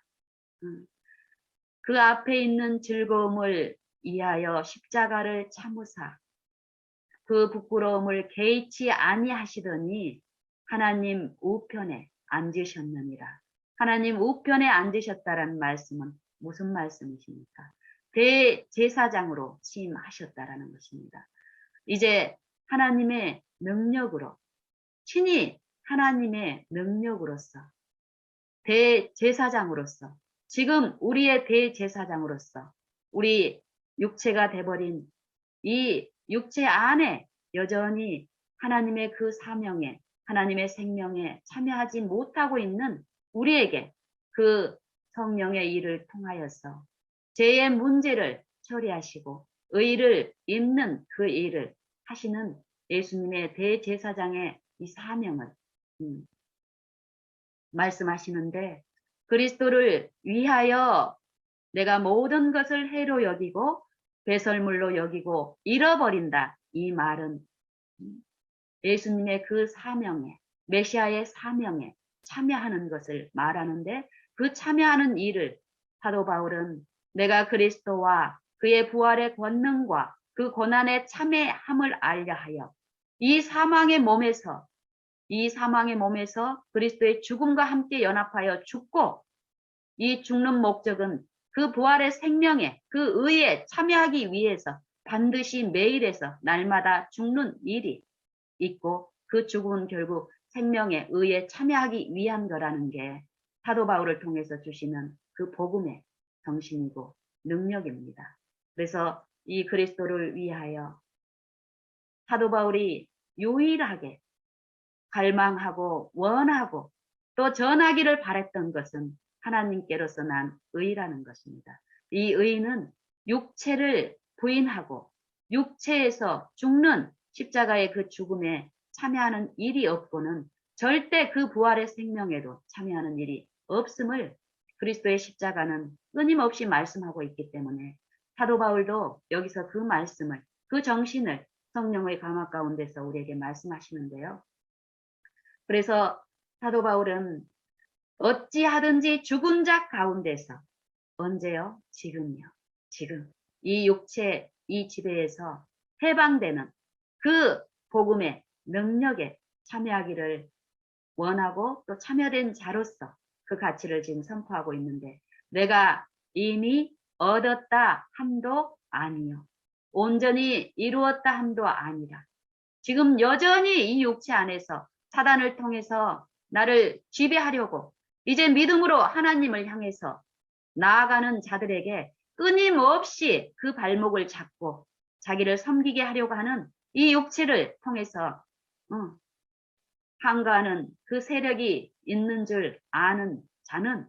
그 앞에 있는 즐거움을 위하여 십자가를 참으사. 그 부끄러움을 개의치 아니하시더니 하나님 우편에 앉으셨느니라. 하나님 우편에 앉으셨다라는 말씀은 무슨 말씀이십니까? 대제사장으로 취임하셨다라는 것입니다. 이제 하나님의 능력으로, 친히 하나님의 능력으로서, 대제사장으로서, 지금 우리의 대제사장으로서 우리 육체가 돼버린 이 육체 안에 여전히 하나님의 그 사명에, 하나님의 생명에 참여하지 못하고 있는 우리에게 그 성령의 일을 통하여서 죄의 문제를 처리하시고 의를 잇는 그 일을 하시는 예수님의 대제사장의 이 사명을 말씀하시는데, 그리스도를 위하여 내가 모든 것을 해로 여기고 배설물로 여기고 잃어버린다. 이 말은 예수님의 그 사명에, 메시아의 사명에 참여하는 것을 말하는데, 그 참여하는 일을 사도 바울은 내가 그리스도와 그의 부활의 권능과 그 고난의 참여함을 알려 하여 이 사망의 몸에서 그리스도의 죽음과 함께 연합하여 죽고, 이 죽는 목적은 그 부활의 생명에, 그 의에 참여하기 위해서 반드시 매일에서 날마다 죽는 일이 있고, 그 죽음은 결국 생명의 의에 참여하기 위한 거라는 게 사도 바울을 통해서 주시는 그 복음의 정신이고 능력입니다. 그래서 이 그리스도를 위하여 사도 바울이 유일하게 갈망하고 원하고 또 전하기를 바랬던 것은 하나님께로서 난 의라는 것입니다. 이 의는 육체를 부인하고 육체에서 죽는 십자가의 그 죽음에 참여하는 일이 없고는 절대 그 부활의 생명에도 참여하는 일이 없음을 그리스도의 십자가는 끊임없이 말씀하고 있기 때문에 사도 바울도 여기서 그 말씀을, 그 정신을 성령의 감화 가운데서 우리에게 말씀하시는데요. 그래서 사도 바울은 어찌하든지 죽은 자 가운데서, 언제요? 지금요. 지금 이 육체, 이 지배에서 해방되는 그 복음의 능력에 참여하기를 원하고 또 참여된 자로서 그 가치를 지금 선포하고 있는데, 내가 이미 얻었다 함도 아니요, 온전히 이루었다 함도 아니라, 지금 여전히 이 육체 안에서 사단을 통해서 나를 지배하려고 이제 믿음으로 하나님을 향해서 나아가는 자들에게 끊임없이 그 발목을 잡고 자기를 섬기게 하려고 하는 이 육체를 통해서 항거하는 그 세력이 있는 줄 아는 자는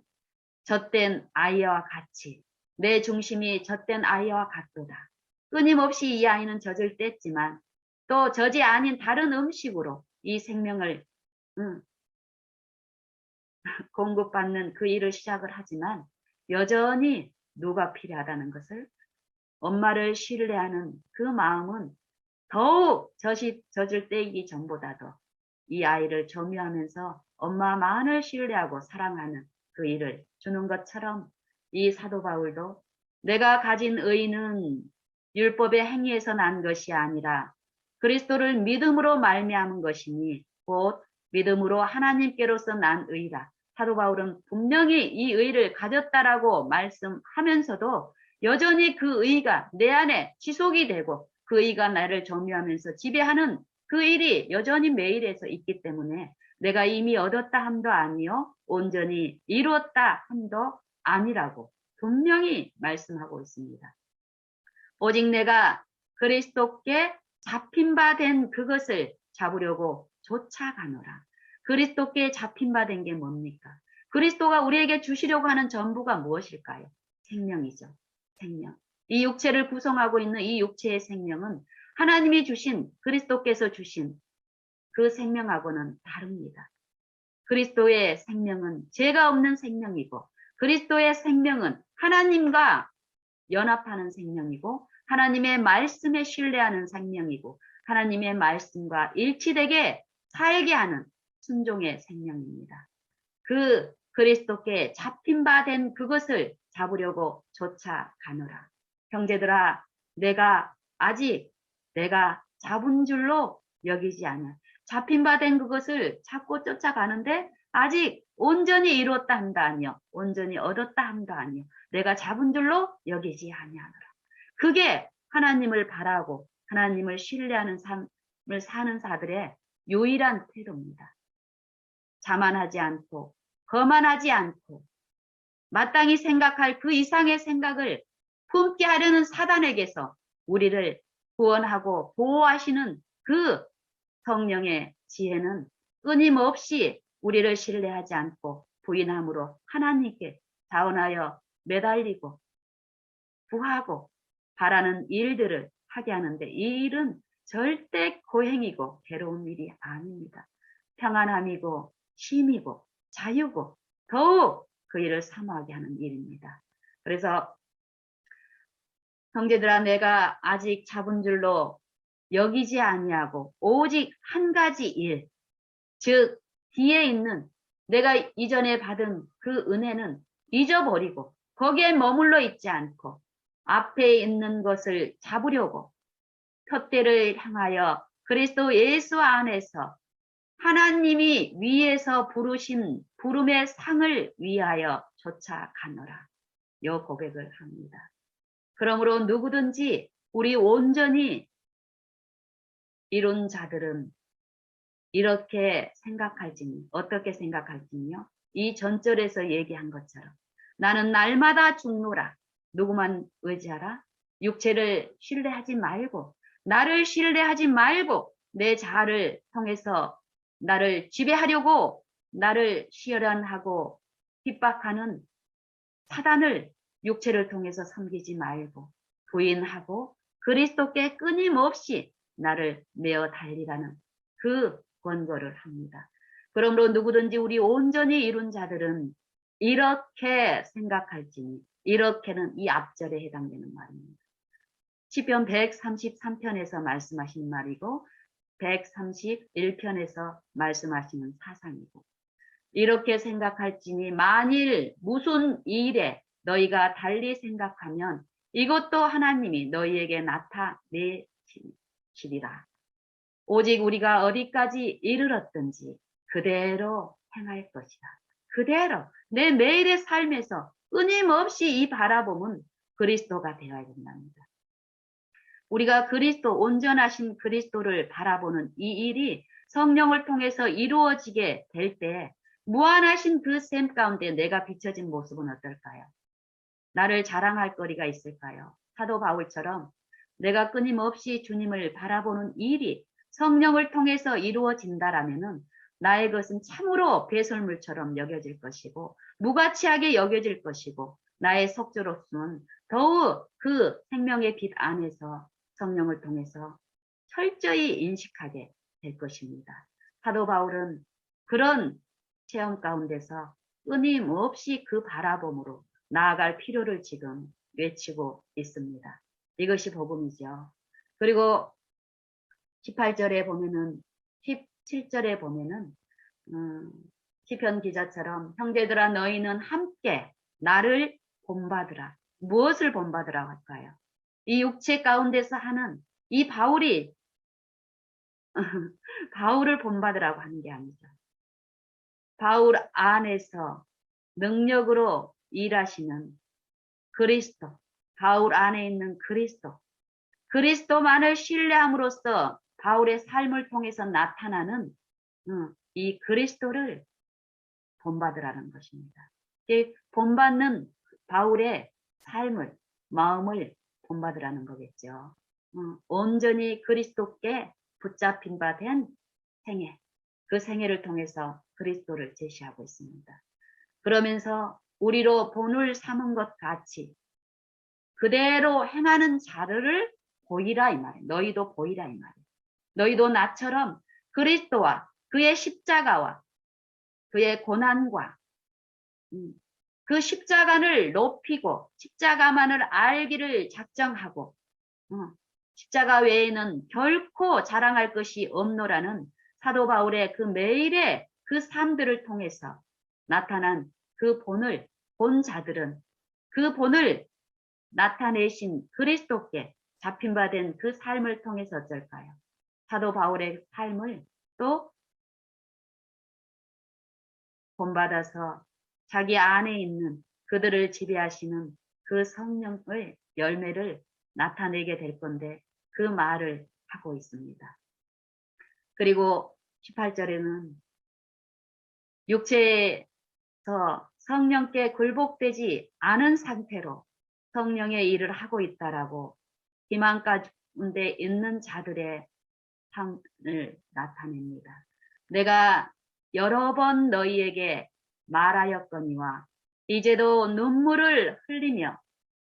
젖된 아이와 같이, 내 중심이 젖된 아이와 같도다. 끊임없이 이 아이는 젖을 뗐지만 또 젖이 아닌 다른 음식으로 이 생명을 공급받는 그 일을 시작을 하지만 여전히 누가 필요하다는 것을, 엄마를 신뢰하는 그 마음은 더욱 젖을 떼기 전보다도 이 아이를 점유하면서 엄마만을 신뢰하고 사랑하는 그 일을 주는 것처럼, 이 사도 바울도 내가 가진 의는 율법의 행위에서 난 것이 아니라 그리스도를 믿음으로 말미암은 것이니 곧 믿음으로 하나님께로서 난 의라. 사도 바울은 분명히 이 의를 가졌다라고 말씀하면서도 여전히 그 의가 내 안에 지속이 되고 그 의가 나를 점유하면서 지배하는 그 일이 여전히 매일에서 있기 때문에 내가 이미 얻었다 함도 아니요 온전히 이루었다 함도 아니라고 분명히 말씀하고 있습니다. 오직 내가 그리스도께 잡힌 바 된 그것을 잡으려고 쫓아가노라. 그리스도께 잡힌 바 된 게 뭡니까? 그리스도가 우리에게 주시려고 하는 전부가 무엇일까요? 생명이죠. 생명. 이 육체를 구성하고 있는 이 육체의 생명은 하나님이 주신, 그리스도께서 주신 그 생명하고는 다릅니다. 그리스도의 생명은 죄가 없는 생명이고, 그리스도의 생명은 하나님과 연합하는 생명이고, 하나님의 말씀에 신뢰하는 생명이고, 하나님의 말씀과 일치되게 살게 하는 순종의 생명입니다. 그 그리스도께 잡힌 바 된 그것을 잡으려고 쫓아가노라. 형제들아, 내가 아직 내가 잡은 줄로 여기지 않아. 잡힌 바 된 그것을 찾고 쫓아가는데 아직 온전히 이루었다 한다 아니요. 온전히 얻었다 한다 아니요. 내가 잡은 줄로 여기지 아니하노라. 그게 하나님을 바라고 하나님을 신뢰하는 삶을 사는 자들의 유일한 태도입니다. 자만하지 않고 거만하지 않고 마땅히 생각할 그 이상의 생각을 품게 하려는 사단에게서 우리를 구원하고 보호하시는 그 성령의 지혜는 끊임없이 우리를 신뢰하지 않고 부인함으로 하나님께 자원하여 매달리고 구하고 바라는 일들을 하게 하는데 이 일은 절대 고행이고 괴로운 일이 아닙니다. 평안함이고 쉼이고 자유고 더욱 그 일을 사모하게 하는 일입니다. 그래서 형제들아, 내가 아직 잡은 줄로 여기지 아니하고 오직 한 가지 일, 즉 뒤에 있는 내가 이전에 받은 그 은혜는 잊어버리고 거기에 머물러 있지 않고 앞에 있는 것을 잡으려고 표대를 향하여 그리스도 예수 안에서 하나님이 위에서 부르신 부름의 상을 위하여 쫓아가노라. 요 고백을 합니다. 그러므로 누구든지 우리 온전히 이룬 자들은 이렇게 생각할지니 어떻게 생각할지니요. 이 전절에서 얘기한 것처럼 나는 날마다 죽노라. 누구만 의지하라. 육체를 신뢰하지 말고 나를 신뢰하지 말고 내 자아를 통해서 나를 지배하려고 나를 시련하고 핍박하는 사단을 육체를 통해서 섬기지 말고 부인하고 그리스도께 끊임없이 나를 메어 달리라는 그 권고를 합니다. 그러므로 누구든지 우리 온전히 이룬 자들은 이렇게 생각할지니 이렇게는 이 앞절에 해당되는 말입니다. 시편 133편에서 말씀하신 말이고 131편에서 말씀하시는 사상이고 이렇게 생각할지니 만일 무슨 일에 너희가 달리 생각하면 이것도 하나님이 너희에게 나타내시리라. 오직 우리가 어디까지 이르렀든지 그대로 행할 것이다. 그대로 내 매일의 삶에서 끊임없이 이 바라봄은 그리스도가 되어야 된답니다. 우리가 그리스도 온전하신 그리스도를 바라보는 이 일이 성령을 통해서 이루어지게 될 때 무한하신 그 샘 가운데 내가 비춰진 모습은 어떨까요? 나를 자랑할 거리가 있을까요? 사도 바울처럼 내가 끊임없이 주님을 바라보는 일이 성령을 통해서 이루어진다라면은 나의 것은 참으로 배설물처럼 여겨질 것이고 무가치하게 여겨질 것이고 나의 속죄로서는 더욱 그 생명의 빛 안에서 성령을 통해서 철저히 인식하게 될 것입니다. 사도 바울은 그런 체험 가운데서 끊임없이 그 바라봄으로 나아갈 필요를 지금 외치고 있습니다. 이것이 복음이죠. 그리고 18절에 보면은 17절에 보면은 시편 기자처럼 형제들아 너희는 함께 나를 본받으라. 무엇을 본받으라고 할까요? 이 육체 가운데서 하는 이 바울이 바울을 본받으라고 하는 게 아니죠. 바울 안에서 능력으로 일하시는 그리스도, 바울 안에 있는 그리스도, 그리스도만을 신뢰함으로써 바울의 삶을 통해서 나타나는 이 그리스도를 본받으라는 것입니다. 본받는 바울의 삶을, 마음을 본받으라는 거겠죠. 온전히 그리스도께 붙잡힌 바 된 생애, 그 생애를 통해서 그리스도를 제시하고 있습니다. 그러면서 우리로 본을 삼은 것 같이 그대로 행하는 자를 보이라 이 말이에요. 너희도 보이라 이 말이에요. 너희도 나처럼 그리스도와 그의 십자가와 그의 고난과 그 십자가를 높이고 십자가만을 알기를 작정하고 십자가 외에는 결코 자랑할 것이 없노라는 사도 바울의 그 매일의 그 삶들을 통해서 나타난 그 본 자들은 그 본을 나타내신 그리스도께 잡힌 바 된 그 삶을 통해서 어쩔까요? 사도 바울의 삶을 또 본받아서 자기 안에 있는 그들을 지배하시는 그 성령의 열매를 나타내게 될 건데 그 말을 하고 있습니다. 그리고 18절에는 육체에서 성령께 굴복되지 않은 상태로 성령의 일을 하고 있다라고 희망 가운데 있는 자들의 상을 나타냅니다. 내가 여러 번 너희에게 말하였거니와 이제도 눈물을 흘리며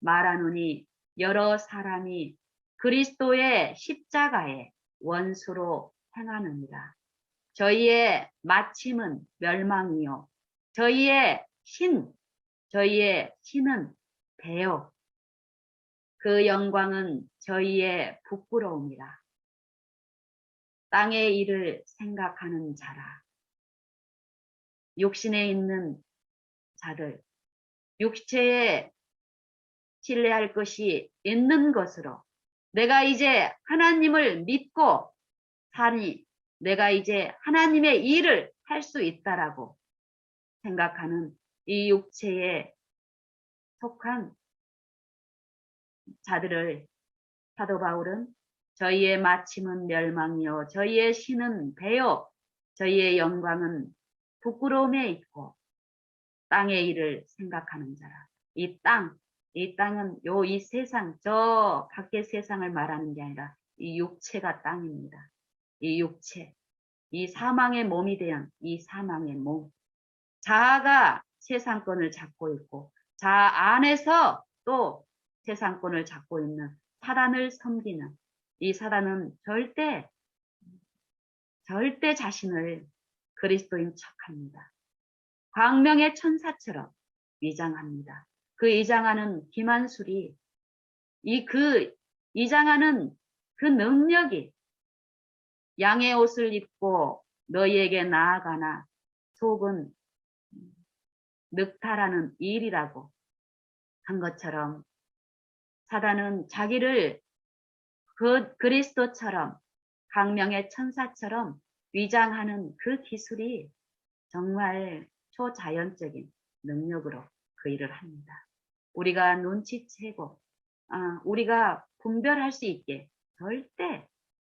말하노니 여러 사람이 그리스도의 십자가에 원수로 행하느니라. 저희의 마침은 멸망이요 저희의 신은 배요 그 영광은 저희의 부끄러움이라. 땅의 일을 생각하는 자라. 육신에 있는 자들, 육체에 신뢰할 것이 있는 것으로 내가 이제 하나님을 믿고 사니 내가 이제 하나님의 일을 할 수 있다라고 생각하는 이 육체에 속한 자들을 사도 바울은 저희의 마침은 멸망이요 저희의 신은 배요 저희의 영광은 부끄러움에 있고 땅의 일을 생각하는 자라. 이 땅은 이 세상 저 밖의 세상을 말하는 게 아니라 이 육체가 땅입니다. 이 육체, 이 사망의 몸이 대한 이 사망의 몸. 자아가 세상권을 잡고 있고 자아 안에서 또 세상권을 잡고 있는 사단을 섬기는 이 사단은 절대 자신을 그리스도인 척합니다. 광명의 천사처럼 위장합니다. 그 위장하는 기만술이 위장하는 그 능력이 양의 옷을 입고 너희에게 나아가나 속은 늑타라는 일이라고 한 것처럼 사단은 자기를 그리스도처럼 광명의 천사처럼 위장하는 그 기술이 정말 초자연적인 능력으로 그 일을 합니다. 우리가 눈치채고 우리가 분별할 수 있게 절대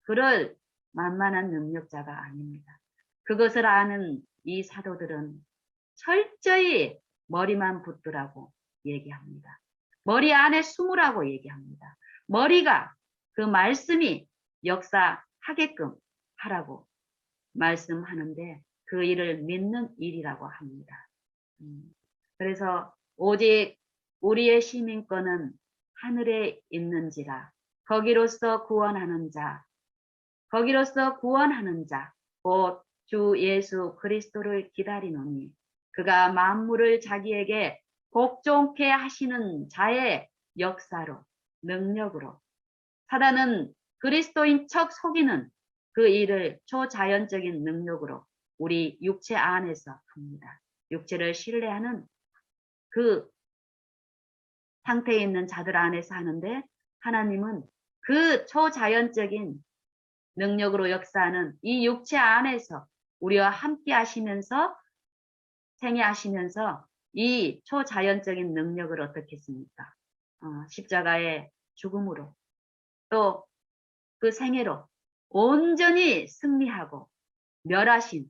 그럴 만만한 능력자가 아닙니다. 그것을 아는 이 사도들은 철저히 머리만 붙들라고 얘기합니다. 머리 안에 숨으라고 얘기합니다. 머리가 그 말씀이 역사하게끔 하라고 말씀하는데 그 일을 믿는 일이라고 합니다. 그래서 오직 우리의 시민권은 하늘에 있는지라 거기로서 구원하는 자 곧 주 예수 그리스도를 기다리노니 그가 만물을 자기에게 복종케 하시는 자의 역사로 능력으로 사단은 그리스도인 척 속이는 그 일을 초자연적인 능력으로 우리 육체 안에서 합니다. 육체를 신뢰하는 그 상태에 있는 자들 안에서 하는데 하나님은 그 초자연적인 능력으로 역사하는 이 육체 안에서 우리와 함께 하시면서 생애하시면서 이 초자연적인 능력을 어떻게 했습니까? 십자가의 죽음으로 또 그 생애로 온전히 승리하고 멸하신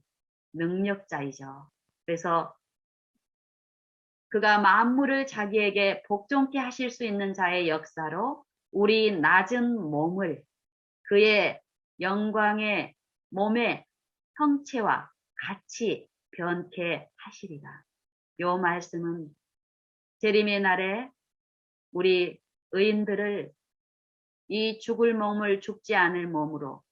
능력자이죠. 그래서 그가 만물을 자기에게 복종케 하실 수 있는 자의 역사로 우리 낮은 몸을 그의 영광의 몸의 형체와 같이 변케 하시리라. 요 말씀은 재림의 날에 우리 의인들을 이 죽을 몸을 죽지 않을 몸으로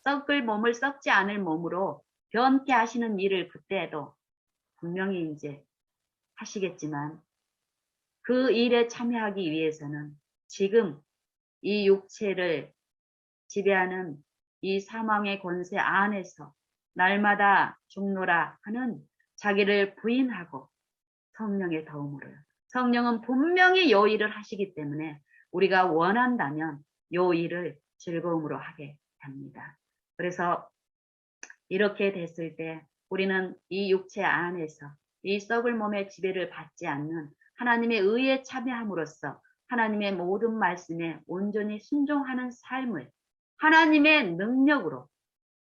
썩을 몸을 썩지 않을 몸으로 변케 하시는 일을 그때에도 분명히 이제 하시겠지만 그 일에 참여하기 위해서는 지금 이 육체를 지배하는 이 사망의 권세 안에서 날마다 죽노라 하는 자기를 부인하고 성령의 도움으로요. 성령은 분명히 요 일을 하시기 때문에 우리가 원한다면 요 일을 즐거움으로 하게 합니다. 그래서 이렇게 됐을 때 우리는 이 육체 안에서 이 썩을 몸의 지배를 받지 않는 하나님의 의에 참여함으로써 하나님의 모든 말씀에 온전히 순종하는 삶을 하나님의 능력으로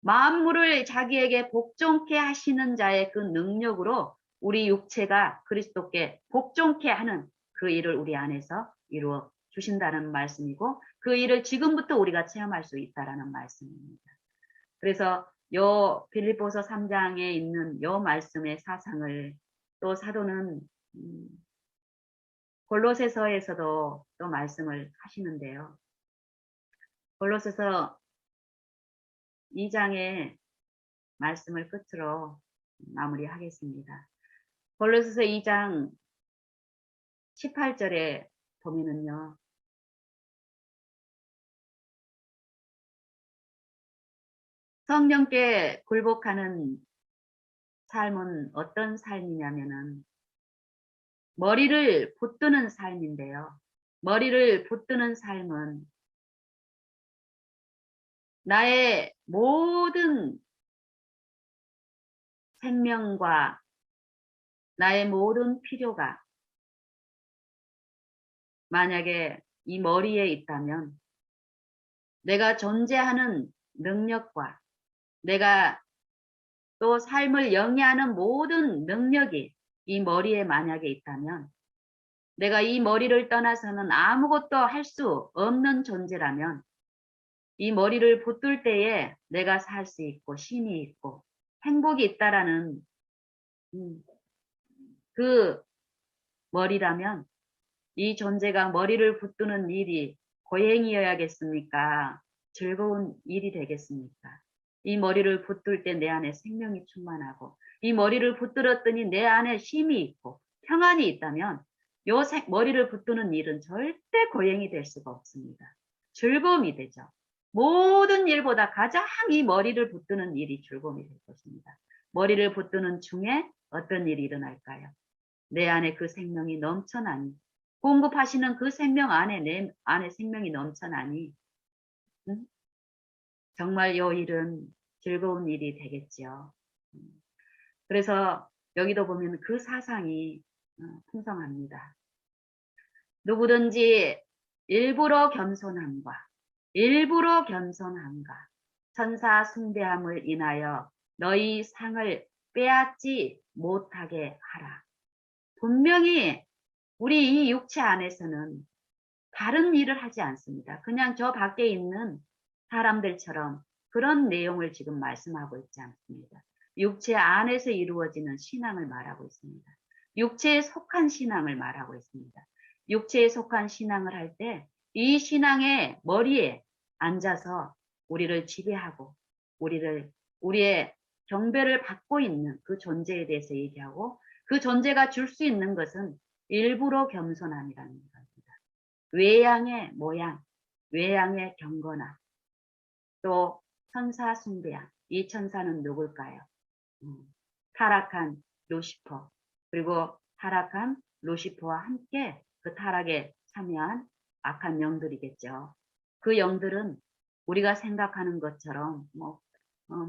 만물을 자기에게 복종케 하시는 자의 그 능력으로 우리 육체가 그리스도께 복종케 하는 그 일을 우리 안에서 이루어 주신다는 말씀이고 그 일을 지금부터 우리가 체험할 수 있다라는 말씀입니다. 그래서 요 빌립보서 3장에 있는 요 말씀의 사상을 또 사도는 골로새서에서도 또 말씀을 하시는데요. 골로새서 2장의 말씀을 끝으로 마무리하겠습니다. 골로새서 2장 18절에 보면은요. 성령께 굴복하는 삶은 어떤 삶이냐면은 머리를 붙드는 삶인데요. 머리를 붙드는 삶은 나의 모든 생명과 나의 모든 필요가 만약에 이 머리에 있다면 내가 존재하는 능력과 내가 또 삶을 영위하는 모든 능력이 이 머리에 만약에 있다면 내가 이 머리를 떠나서는 아무것도 할 수 없는 존재라면 이 머리를 붙들 때에 내가 살 수 있고 쉼이 있고 행복이 있다라는 그 머리라면 이 존재가 머리를 붙드는 일이 고행이어야겠습니까? 즐거운 일이 되겠습니까? 이 머리를 붙들 때 내 안에 생명이 충만하고 이 머리를 붙들었더니 내 안에 쉼이 있고 평안이 있다면 요 머리를 붙드는 일은 절대 고행이 될 수가 없습니다. 즐거움이 되죠. 모든 일보다 가장 이 머리를 붙드는 일이 즐거움이 될 것입니다. 머리를 붙드는 중에 어떤 일이 일어날까요? 내 안에 그 생명이 넘쳐나니 공급하시는 그 생명 안에 내 안에 생명이 넘쳐나니 정말 이 일은 즐거운 일이 되겠지요. 그래서 여기도 보면 그 사상이 풍성합니다. 누구든지 일부러 겸손함과 천사 숭배함을 인하여 너희 상을 빼앗지 못하게 하라. 분명히 우리 이 육체 안에서는 다른 일을 하지 않습니다. 그냥 저 밖에 있는 사람들처럼 그런 내용을 지금 말씀하고 있지 않습니다. 육체 안에서 이루어지는 신앙을 말하고 있습니다. 육체에 속한 신앙을 말하고 있습니다. 육체에 속한 신앙을 할 때 이 신앙의 머리에 앉아서 우리를 지배하고 우리의 경배를 받고 있는 그 존재에 대해서 얘기하고 그 존재가 줄 수 있는 것은 일부러 겸손함이라는 겁니다. 외양의 모양, 외양의 경건함, 또 천사 숭배함. 이 천사는 누굴까요? 타락한 루시퍼, 그리고 타락한 루시퍼와 함께 그 타락에 참여한 악한 영들이겠죠. 그 영들은 우리가 생각하는 것처럼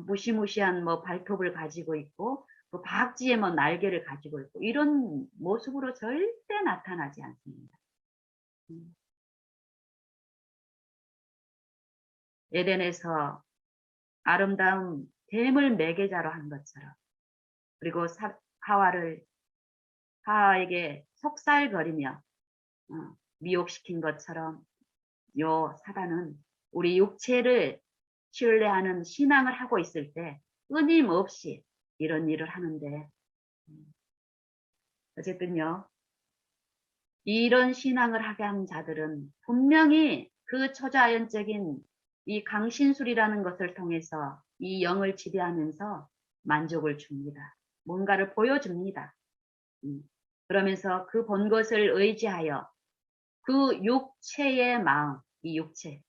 무시무시한 발톱을 가지고 있고 박쥐의 날개를 가지고 있고 이런 모습으로 절대 나타나지 않습니다. 에덴에서 아름다운 뱀을 매개자로 한 것처럼 그리고 하와에게 속살거리며 미혹시킨 것처럼 요 사단은 우리 육체를 신뢰하는 신앙을 하고 있을 때 끊임없이 이런 일을 하는데 어쨌든요 이런 신앙을 하게 한 자들은 분명히 그 초자연적인 이 강신술이라는 것을 통해서 이 영을 지배하면서 만족을 줍니다. 뭔가를 보여줍니다. 그러면서 그 본 것을 의지하여 그 육체의 마음, 이 육체,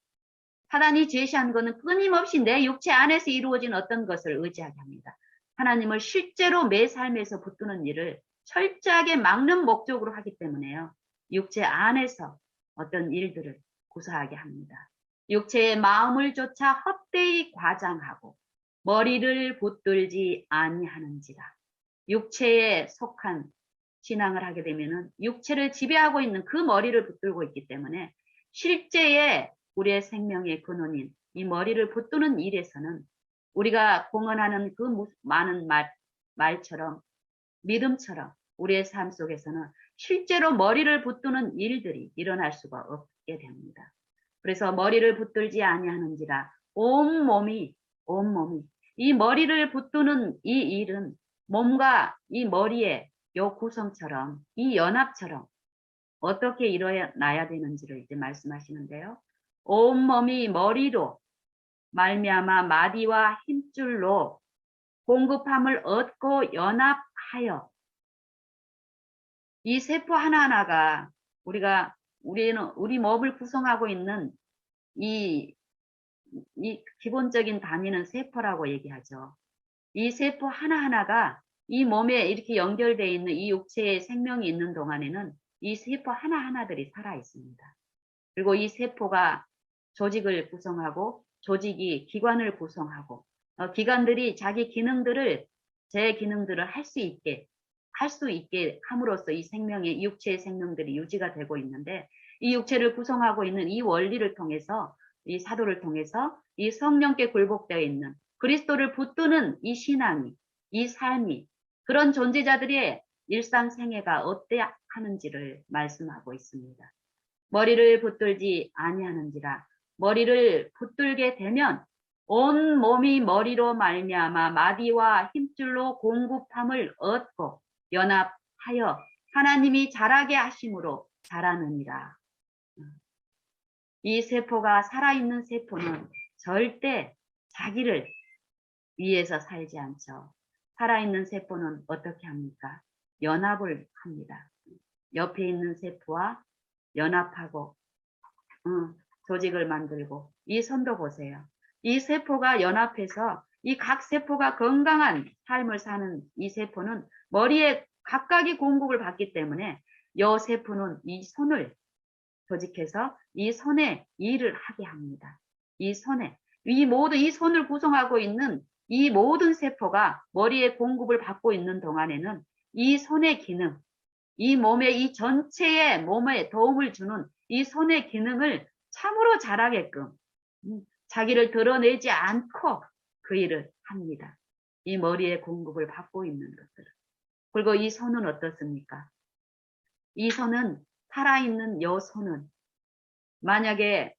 사단이 제시한 것은 끊임없이 내 육체 안에서 이루어진 어떤 것을 의지하게 합니다. 하나님을 실제로 매 삶에서 붙드는 일을 철저하게 막는 목적으로 하기 때문에요. 육체 안에서 어떤 일들을 구사하게 합니다. 육체의 마음을 조차 헛되이 과장하고 머리를 붙들지 아니하는지라. 육체에 속한 신앙을 하게 되면은 육체를 지배하고 있는 그 머리를 붙들고 있기 때문에 실제의 우리의 생명의 근원인 이 머리를 붙드는 일에서는 우리가 공언하는 그 많은 말처럼 믿음처럼 우리의 삶 속에서는 실제로 머리를 붙드는 일들이 일어날 수가 없게 됩니다. 그래서 머리를 붙들지 아니하는지라 온몸이 이 머리를 붙드는 이 일은 몸과 이 머리의 요 구성처럼 이 연합처럼 어떻게 일어나야 되는지를 이제 말씀하시는데요. 온몸이 머리로 말미암아 마디와 힘줄로 공급함을 얻고 연합하여 이 세포 하나하나가 우리 몸을 구성하고 있는 이 기본적인 단위는 세포라고 얘기하죠. 이 세포 하나하나가 이 몸에 이렇게 연결되어 있는 이 육체의 생명이 있는 동안에는 이 세포 하나하나들이 살아 있습니다. 그리고 이 세포가 조직을 구성하고 조직이 기관을 구성하고 기관들이 자기 기능들을 제 기능들을 할 수 있게 함으로써 이 생명의 육체의 생명들이 유지가 되고 있는데 이 육체를 구성하고 있는 이 원리를 통해서 이 사도를 통해서 이 성령께 굴복되어 있는 그리스도를 붙드는 이 신앙이 이 삶이 그런 존재자들의 일상생애가 어때야 하는지를 말씀하고 있습니다. 머리를 붙들지 아니하는지라. 머리를 붙들게 되면 온 몸이 머리로 말미암아 마디와 힘줄로 공급함을 얻고 연합하여 하나님이 자라게 하심으로 자라느니라. 이 세포가 살아있는 세포는 절대 자기를 위해서 살지 않죠. 살아있는 세포는 어떻게 합니까? 연합을 합니다. 옆에 있는 세포와 연합하고 조직을 만들고 이 선도 보세요. 이 세포가 연합해서 이 각 세포가 건강한 삶을 사는 이 세포는 머리에 각각의 공급을 받기 때문에 이 세포는 이 손을 조직해서 이 손에 일을 하게 합니다. 이 손에 이 손을 구성하고 있는 이 모든 세포가 머리에 공급을 받고 있는 동안에는 이 손의 기능, 이 몸의 이 전체의 몸에 도움을 주는 이 손의 기능을 참으로 잘하게끔 자기를 드러내지 않고 그 일을 합니다. 이 머리에 공급을 받고 있는 것들을. 그리고 이 손은 어떻습니까? 이 손은 살아있는 요 손은 만약에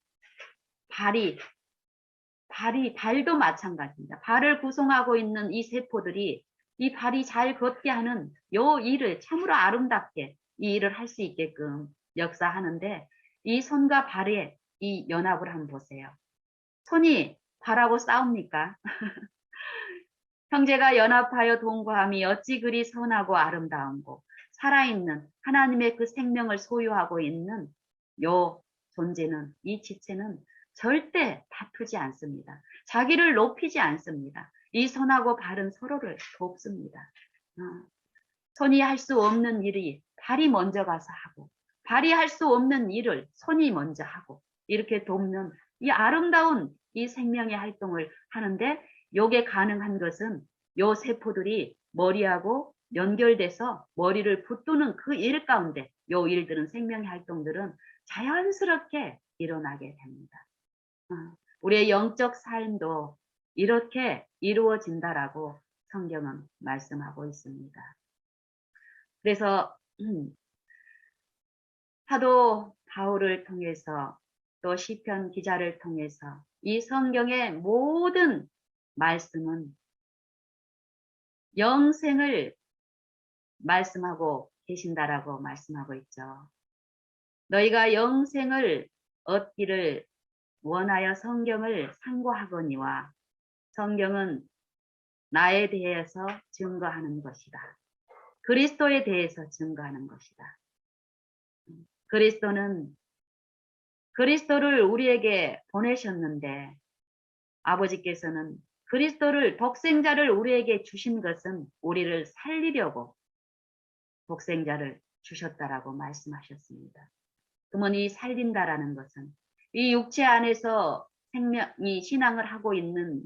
발도 마찬가지입니다. 발을 구성하고 있는 이 세포들이 이 발이 잘 걷게 하는 요 일을 참으로 아름답게 이 일을 할 수 있게끔 역사하는데 이 손과 발의 이 연합을 한번 보세요. 손이 발하고 싸웁니까? 형제가 연합하여 동거함이 어찌 그리 선하고 아름다운고 살아있는 하나님의 그 생명을 소유하고 있는 요 존재는 이 지체는 절대 다투지 않습니다. 자기를 높이지 않습니다. 이 손하고 발은 서로를 돕습니다. 손이 할 수 없는 일이 발이 먼저 가서 하고 발이 할 수 없는 일을 손이 먼저 하고 이렇게 돕는 이 아름다운 이 생명의 활동을 하는데 요게 가능한 것은 요 세포들이 머리하고 연결돼서 머리를 붙드는 그 일 가운데 요 일들은 생명의 활동들은 자연스럽게 일어나게 됩니다. 우리의 영적 삶도 이렇게 이루어진다라고 성경은 말씀하고 있습니다. 그래서 사도 바울을 통해서 또 시편 기자를 통해서 이 성경의 모든 말씀은 영생을 말씀하고 계신다라고 말씀하고 있죠. 너희가 영생을 얻기를 원하여 성경을 상고하거니와 성경은 나에 대해서 증거하는 것이다. 그리스도에 대해서 증거하는 것이다. 그리스도를 우리에게 보내셨는데 아버지께서는 그리스도를 독생자를 우리에게 주신 것은 우리를 살리려고 독생자를 주셨다라고 말씀하셨습니다. 그러면 이 살린다라는 것은 이 육체 안에서 생명이 신앙을 하고 있는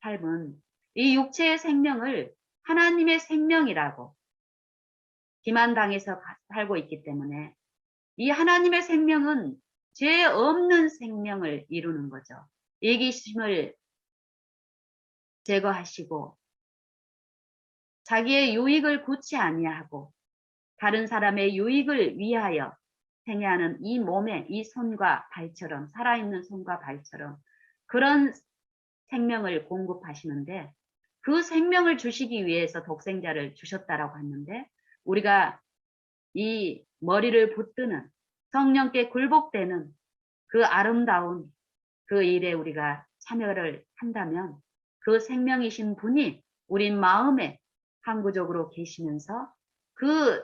삶은 이 육체의 생명을 하나님의 생명이라고 기만당해서 살고 있기 때문에 이 하나님의 생명은 죄 없는 생명을 이루는 거죠. 이기심을 제거하시고 자기의 유익을 구치 아니하고 다른 사람의 유익을 위하여 행하는 이 몸의 이 손과 발처럼 살아있는 손과 발처럼 그런 생명을 공급하시는데 그 생명을 주시기 위해서 독생자를 주셨다라고 했는데 우리가 이 머리를 붙드는 성령께 굴복되는 그 아름다운 그 일에 우리가 참여를 한다면 그 생명이신 분이 우리 마음에 항구적으로 계시면서 그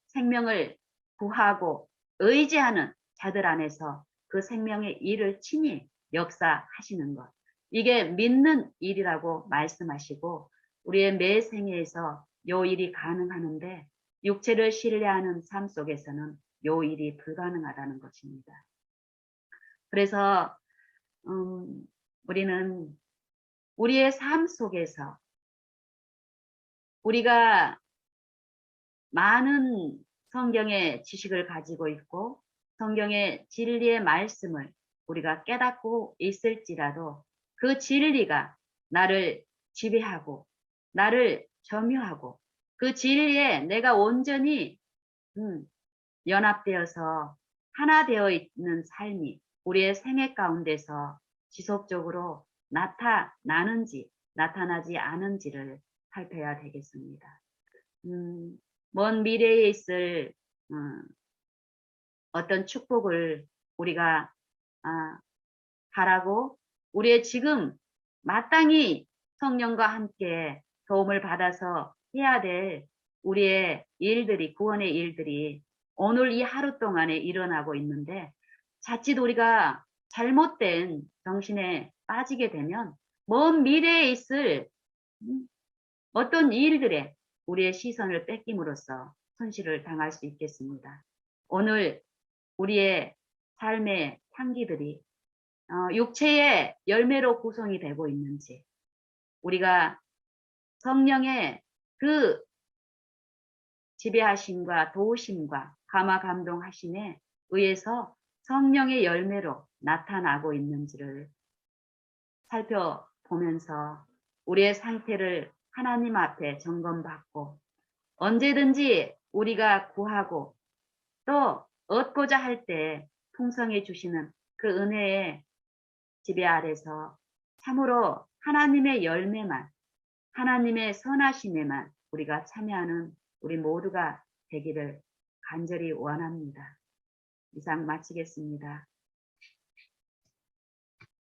생명을 구하고 의지하는 자들 안에서 그 생명의 일을 친히 역사하시는 것. 이게 믿는 일이라고 말씀하시고 우리의 매 생애에서 요 일이 가능하는데 육체를 신뢰하는 삶 속에서는 요 일이 불가능하다는 것입니다. 그래서 우리는 우리의 삶 속에서 우리가 많은 성경의 지식을 가지고 있고 성경의 진리의 말씀을 우리가 깨닫고 있을지라도 그 진리가 나를 지배하고 나를 점유하고 그 진리에 내가 온전히 연합되어서 하나 되어 있는 삶이 우리의 생애 가운데서 지속적으로 나타나는지 나타나지 않은지를 살펴야 되겠습니다. 먼 미래에 있을 어떤 축복을 우리가 바라고 우리의 지금 마땅히 성령과 함께 도움을 받아서 해야 될 우리의 일들이 구원의 일들이 오늘 이 하루 동안에 일어나고 있는데 자칫 우리가 잘못된 정신에 빠지게 되면 먼 미래에 있을 어떤 일들에 우리의 시선을 뺏김으로써 손실을 당할 수 있겠습니다. 오늘 우리의 삶의 향기들이 육체의 열매로 구성이 되고 있는지 우리가 성령의 그 지배하심과 도우심과 감화 감동하심에 의해서 성령의 열매로 나타나고 있는지를 살펴보면서 우리의 상태를 하나님 앞에 점검받고 언제든지 우리가 구하고 또 얻고자 할 때 풍성해 주시는 그 은혜의 지배 아래서 참으로 하나님의 열매만 하나님의 선하심에만 우리가 참여하는 우리 모두가 되기를 간절히 원합니다. 이상 마치겠습니다.